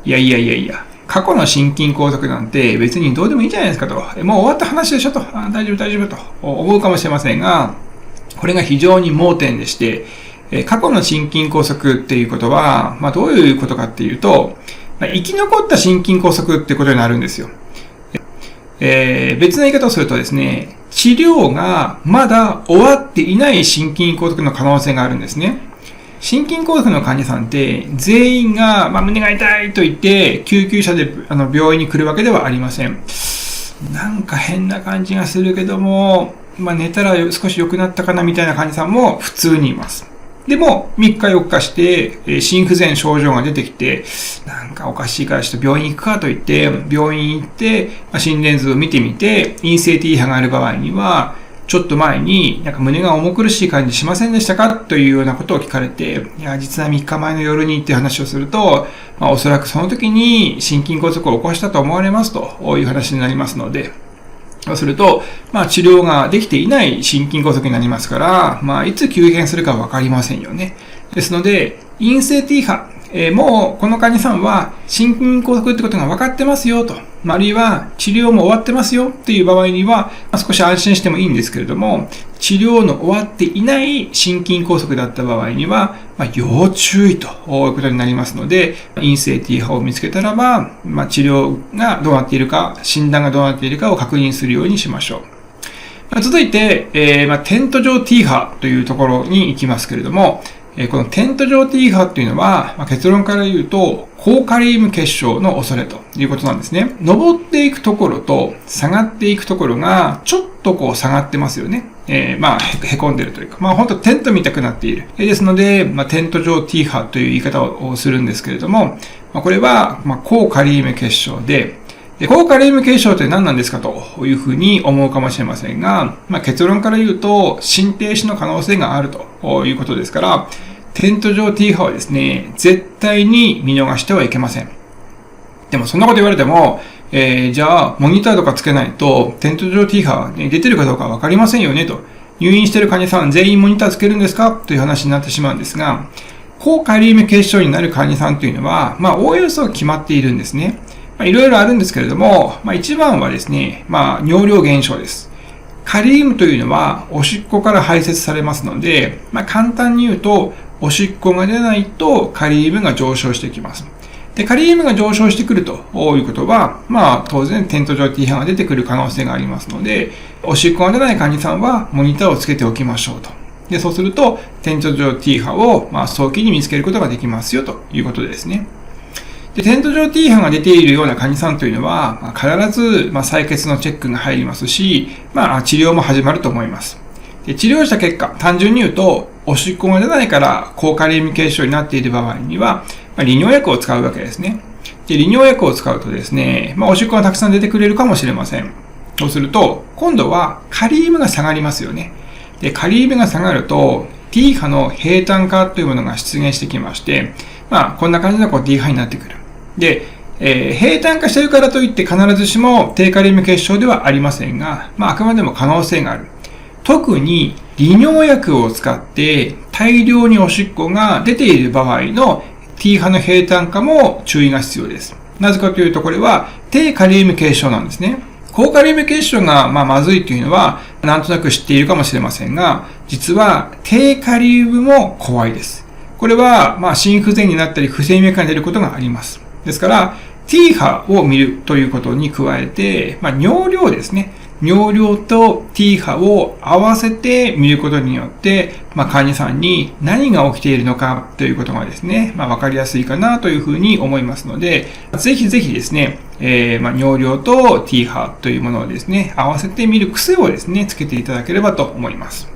いや、過去の心筋梗塞なんて別にどうでもいいじゃないですかと。もう終わった話でしょと。大丈夫と思うかもしれませんが、これが非常に盲点でして、過去の心筋梗塞っていうことは、どういうことかっていうと、生き残った心筋梗塞ってことになるんですよ。別の言い方をするとですね、治療がまだ終わっていない心筋梗塞の可能性があるんですね。心筋梗塞の患者さんって全員が、胸が痛いと言って救急車で病院に来るわけではありません。なんか変な感じがするけども、寝たら少し良くなったかなみたいな患者さんも普通にいます。でも、3日4日して、心不全症状が出てきて、なんかおかしいからちょっと病院行くかと言って、病院行って、心電図を見てみて、陰性 T 波がある場合には、ちょっと前になんか胸が重苦しい感じしませんでしたかというようなことを聞かれて、いや、実は3日前の夜にっていう話をすると、おそらくその時に心筋梗塞を起こしたと思われますという話になりますので、そうすると、治療ができていない心筋梗塞になりますから、いつ急変するかわかりませんよね。ですので、陰性 T 波、もうこの患者さんは心筋梗塞ってことが分かってますよと、あるいは治療も終わってますよっていう場合には、少し安心してもいいんですけれども、治療の終わっていない心筋梗塞だった場合には、要注意ということになりますので、陰性 T 波を見つけたらば、治療がどうなっているか、診断がどうなっているかを確認するようにしましょう。続いて、テント上 T 波というところに行きますけれども、このテント上 T 波っていうのは、結論から言うと、高カリウム結晶の恐れということなんですね。登っていくところと下がっていくところが、ちょっと下がってますよね。へこんでるというか、本当テント見たくなっている。ですので、テント上 T 波という言い方をするんですけれども、これは、高カリウム結晶で、高カリウム結晶って何なんですかというふうに思うかもしれませんが、結論から言うと、心停止の可能性があるということですから、テント上 T 波はですね、絶対に見逃してはいけません。でもそんなこと言われても、じゃあ、モニターとかつけないと、点塗上 T 波、ね、出てるかどうかわかりませんよねと。入院している患者さん全員モニターつけるんですかという話になってしまうんですが、高カリウム血症になる患者さんというのは、おおよそ決まっているんですね。いろいろあるんですけれども、一番はですね、尿量減少です。カリウムというのは、おしっこから排泄されますので、簡単に言うと、おしっこが出ないとカリウムが上昇してきます。で、カリウムが上昇してくるということは、当然、点塗上 T 波が出てくる可能性がありますので、おしっこが出ない患者さんは、モニターをつけておきましょうと。で、そうすると、点塗上 T 波を、早期に見つけることができますよということですね。で、点塗上 T 波が出ているような患者さんというのは、必ず、採血のチェックが入りますし、治療も始まると思います。で、治療した結果、単純に言うと、おしっこが出ないから高カリウム血症になっている場合には、利尿薬を使うわけですね。で、利尿薬を使うとですね、おしっこがたくさん出てくれるかもしれません。そうすると、今度はカリウムが下がりますよね。で、カリウムが下がると、T 波の平坦化というものが出現してきまして、こんな感じのT 波になってくる。で、平坦化しているからといって必ずしも低カリウム血症ではありませんが、あくまでも可能性がある。特に利尿薬を使って大量におしっこが出ている場合の T 波の平坦化も注意が必要です。なぜかというとこれは低カリウム血症なんですね。高カリウム血症がまずいというのはなんとなく知っているかもしれませんが、実は低カリウムも怖いです。これは心不全になったり不整脈が出ることがあります。ですから T 波を見るということに加えて、尿量ですね。尿量と T 波を合わせて見ることによって、患者さんに何が起きているのかということがですね、わかりやすいかなというふうに思いますので、ぜひぜひですね、尿量と T 波というものをですね、合わせて見る癖をですね、つけていただければと思います。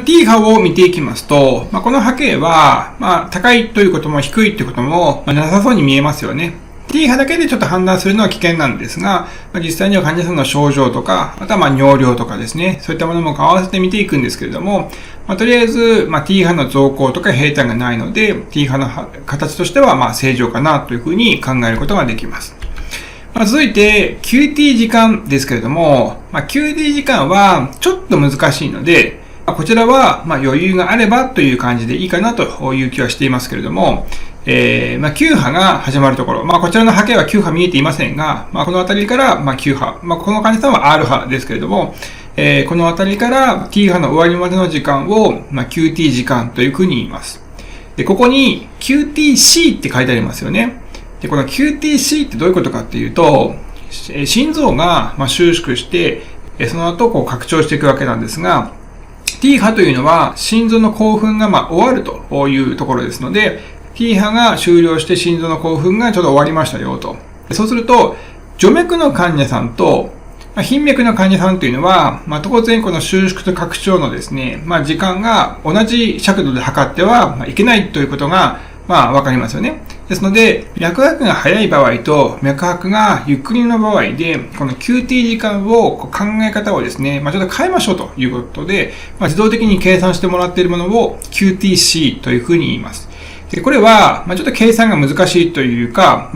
T 波を見ていきますと、この波形は、高いということも低いということもなさそうに見えますよね。T 波だけでちょっと判断するのは危険なんですが、実際には患者さんの症状とか、または尿量とかですね、そういったものも合わせて見ていくんですけれども、とりあえず、T 波の増高とか平坦がないので、T 波の形としては正常かなというふうに考えることができます。続いて、QT 時間ですけれども、QT 時間はちょっと難しいので、こちらは余裕があればという感じでいいかなという気はしていますけれども、9波が始まるところ。こちらの波形は9波見えていませんが、このあたりから9波。この患者さんは R 波ですけれども、このあたりから T 波の終わりまでの時間を、QT 時間というふうに言います。で、ここに QTC って書いてありますよね。で、この QTC ってどういうことかっていうと、心臓が収縮して、その後拡張していくわけなんですが、T 波というのは心臓の興奮が終わるというところですので、T 波が終了して心臓の興奮がちょうど終わりましたよと。そうすると、徐脈の患者さんと、頻脈の患者さんというのは、当然この収縮と拡張のですね、時間が同じ尺度で測ってはいけないということが、わかりますよね。ですので、脈拍が速い場合と脈拍がゆっくりの場合で、この QT 時間を考え方をですね、ちょっと変えましょうということで、自動的に計算してもらっているものを QTC というふうに言います。で、これは、ちょっと計算が難しいというか、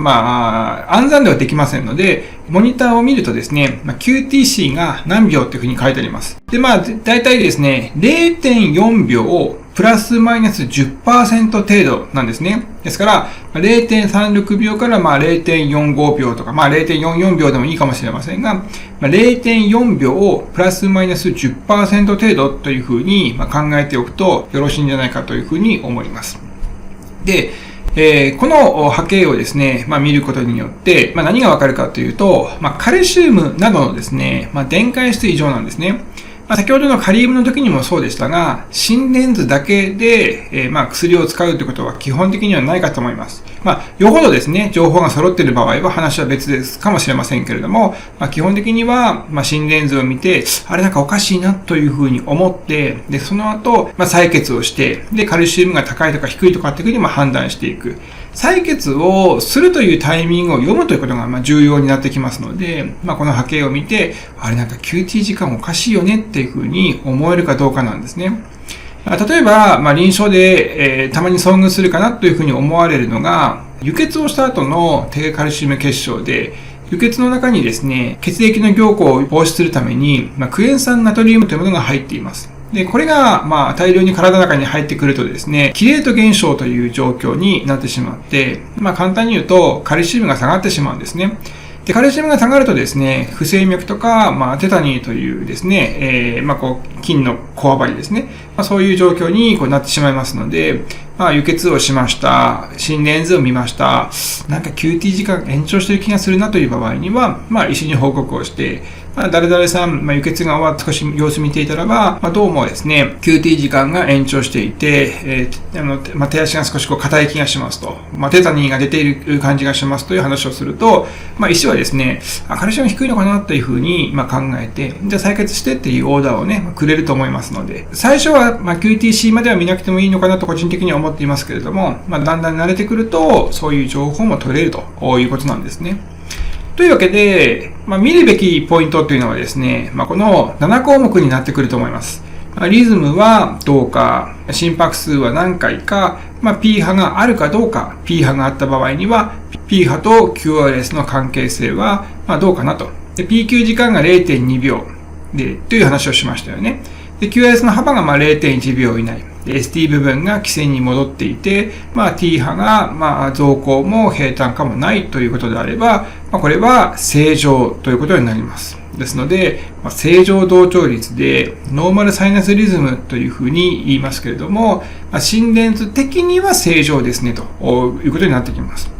暗算ではできませんので、モニターを見るとですね、QTC が何秒というふうに書いてあります。で、だいたいですね、0.4 秒プラスマイナス 10% 程度なんですね。ですから、0.36 秒から0.45 秒とか、0.44 秒でもいいかもしれませんが、0.4 秒プラスマイナス 10% 程度というふうに考えておくとよろしいんじゃないかというふうに思います。で、この波形をですね、見ることによって、何がわかるかというと、カルシウムなどのですね、電解質異常なんですね。先ほどのカリウムの時にもそうでしたが、心電図だけで、薬を使うということは基本的にはないかと思います。よほどですね、情報が揃っている場合は話は別ですかもしれませんけれども、基本的には、心電図を見て、あれなんかおかしいなというふうに思って、で、その後、採血をして、で、カルシウムが高いとか低いとかっていうふうにも判断していく。採血をするというタイミングを読むということが重要になってきますので、この波形を見て、あれなんか QT 時間おかしいよねっていうふうに思えるかどうかなんですね。例えば、臨床で、たまに遭遇するかなというふうに思われるのが、輸血をした後の低カルシウム血症で、輸血の中にですね、血液の凝固を防止するために、クエン酸ナトリウムというものが入っています。で、これが、大量に体の中に入ってくるとですね、キレート減少という状況になってしまって、簡単に言うと、カルシウムが下がってしまうんですね。で、カルシウムが下がるとですね、不整脈とか、テタニーというですね、菌のこわばりですね。そういう状況になってしまいますので、輸血をしました。心電図を見ました。なんか QT 時間延長している気がするなという場合には、医師に報告をして、誰々さん、輸血が終わって少し様子見ていたらば、どうもですね、QT 時間が延長していて、手足が少し硬い気がしますと、テタニーが出ている感じがしますという話をすると、医師はですね、カルシウム低いのかなというふうに考えて、じゃあ採血してっていうオーダーをね、くれると思いますので、最初はQTC までは見なくてもいいのかなと個人的には思っていますけれども、だんだん慣れてくると、そういう情報も取れるということなんですね。というわけで、見るべきポイントというのはですね、この7項目になってくると思います。リズムはどうか、心拍数は何回か、P 波があるかどうか、P 波があった場合には、P 波と QRS の関係性はどうかなと。で、PQ 時間が 0.2 秒で、という話をしましたよね。で、QRS の幅が0.1 秒以内。ST 部分が基線に戻っていて、T 波が、増高も平坦化もないということであれば、これは正常ということになります。ですので、正常同調率で、ノーマルサイナスリズムというふうに言いますけれども、心電図的には正常ですね、ということになってきます。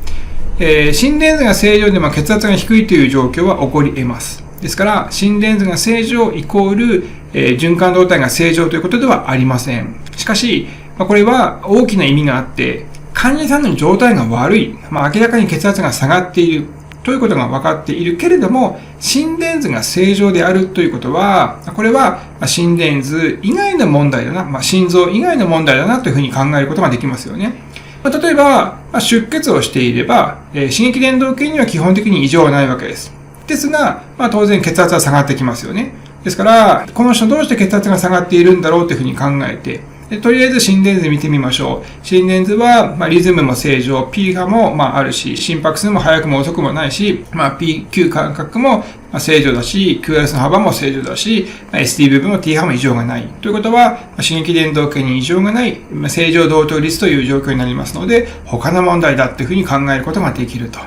心電図が正常でも血圧が低いという状況は起こり得ます。ですから、心電図が正常イコール、循環動態が正常ということではありません。しかし、これは大きな意味があって、患者さんの状態が悪い、明らかに血圧が下がっているということが分かっているけれども、心電図が正常であるということは、これは心電図以外の問題だな、心臓以外の問題だなというふうに考えることができますよね。例えば、出血をしていれば、刺激伝導系には基本的に異常はないわけです。ですが、当然血圧は下がってきますよね。ですから、この人どうして血圧が下がっているんだろうというふうに考えて、とりあえず心電図見てみましょう。心電図は、リズムも正常、P 波も、あるし、心拍数も速くも遅くもないし、PQ 間隔も正常だし、QRS の幅も正常だし、ST 部分も T 波も異常がない。ということは、刺激伝導系に異常がない、正常同調率という状況になりますので、他の問題だっていうふうに考えることができると。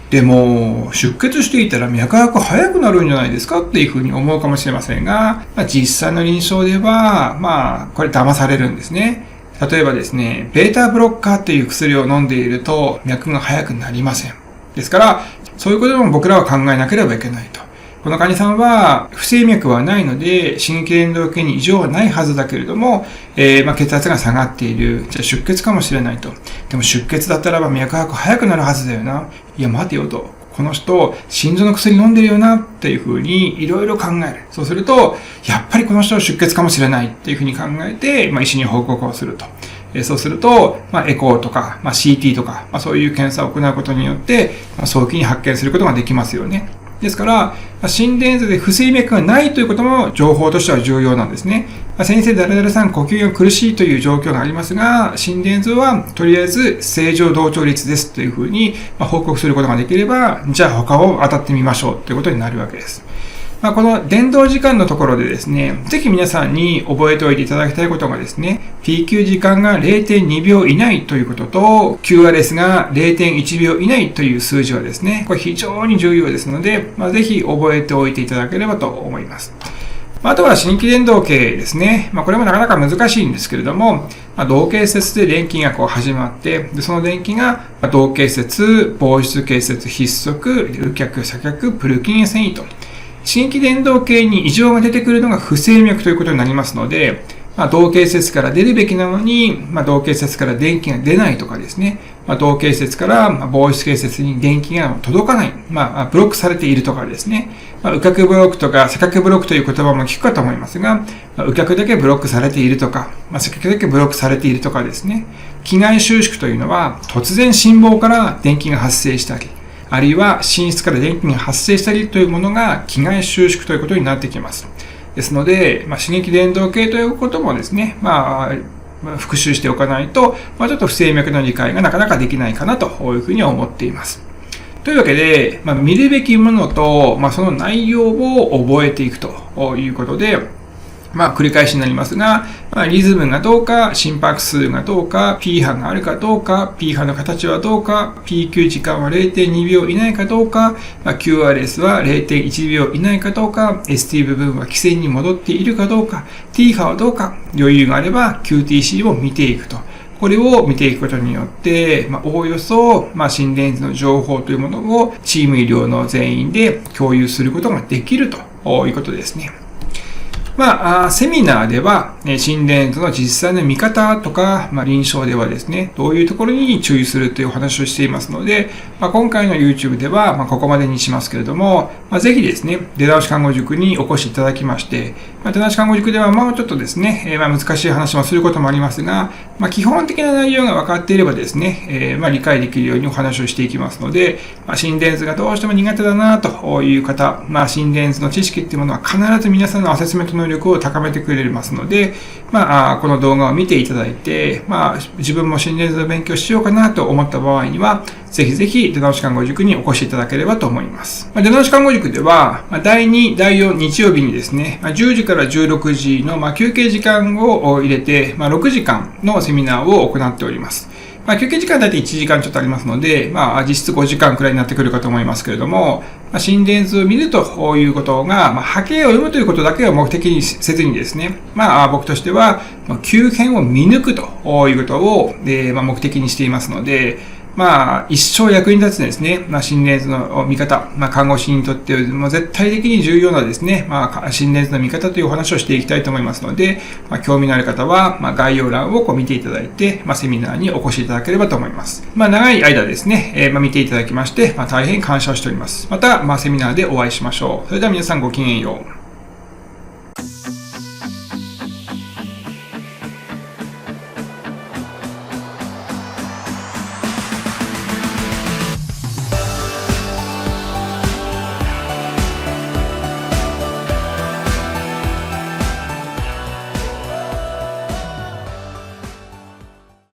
でも、出血していたら脈拍速くなるんじゃないですかっていうふうに思うかもしれませんが、実際の臨床では、これ騙されるんですね。例えばですね、ベータブロッカーっていう薬を飲んでいると脈が速くなりません。ですから、そういうことも僕らは考えなければいけないと。この患者さんは不整脈はないので刺激伝導系に異常はないはずだけれども、血圧が下がっている。じゃあ出血かもしれないと。でも出血だったらば脈拍速くなるはずだよな。いや待てよと。この人、心臓の薬飲んでるよなっていうふうにいろいろ考える。そうすると、やっぱりこの人は出血かもしれないっていうふうに考えて、医師に報告をすると。そうすると、エコーとか、CT とか、そういう検査を行うことによって、早期に発見することができますよね。ですから、心電図で不整脈がないということも情報としては重要なんですね。先生、誰々さん呼吸が苦しいという状況がありますが、心電図はとりあえず正常同調率ですというふうに報告することができれば、じゃあ他を当たってみましょうということになるわけです。この伝導時間のところでですね、ぜひ皆さんに覚えておいていただきたいことがですね、PQ 時間が 0.2 秒以内ということと、QRS が 0.1 秒以内という数字はですね、これ非常に重要ですので、ぜひ覚えておいていただければと思います。あとは心機伝導系ですね。これもなかなか難しいんですけれども、同系節で電気が始まって、その電気が同系節、房室系節、筆足、右脚、左脚、プルキン線維と。刺激伝導系に異常が出てくるのが不整脈ということになりますので、同系節から出るべきなのに、同系節から電気が出ないとかですね、同系節から房室系節に電気が届かない、ブロックされているとかですね、右脚ブロックとか左脚ブロックという言葉も聞くかと思いますが、右脚だけブロックされているとか、左脚だけブロックされているとかですね、気外収縮というのは突然心房から電気が発生したり、あるいは心室から電気が発生したりというものが気外収縮ということになってきます。ですので、刺激伝導系ということもですね、復習しておかないと、ちょっと不整脈の理解がなかなかできないかなというふうに思っています。というわけで、見るべきものと、その内容を覚えていくということで、繰り返しになりますが、リズムがどうか、心拍数がどうか、P 波があるかどうか、P 波の形はどうか、PQ 時間は 0.2 秒以内かどうか、QRS は 0.1 秒以内かどうか、ST 部分は規制に戻っているかどうか、T 波はどうか、余裕があれば QTC を見ていくと。これを見ていくことによって、おおよそ、心電図の情報というものをチーム医療の全員で共有することができるということですね。セミナーでは、心電図の実際の見方とか、臨床ではですね、どういうところに注意するというお話をしていますので、今回の YouTube では、ここまでにしますけれども、ぜひですね、出直し看護塾にお越しいただきまして、出直し看護塾ではもうちょっとですね、難しい話もすることもありますが、基本的な内容が分かっていればですね、理解できるようにお話をしていきますので、心電図がどうしても苦手だなという方、心電図の知識っていうものは必ず皆さんのアセスメント能力を高めてくれますので、この動画を見ていただいて、自分も心電図の勉強しようかなと思った場合には、ぜひぜひ出直し看護塾にお越しいただければと思います。出直し看護塾では、第2、第4日曜日にですね、10時から16時の休憩時間を入れて、6時間のセミナーを行っております。休憩時間はだいたい1時間ちょっとありますので、実質5時間くらいになってくるかと思いますけれども、心電図を見るということが、波形を読むということだけを目的にせずにですね、僕としては、急変を見抜くということを、目的にしていますので、一生役に立つですね、心電図の見方、看護師にとって絶対的に重要なですね、心電図の見方というお話をしていきたいと思いますので、興味のある方は、概要欄を見ていただいて、セミナーにお越しいただければと思います。長い間ですね、見ていただきまして、大変感謝をしております。また、セミナーでお会いしましょう。それでは皆さんごきげんよう。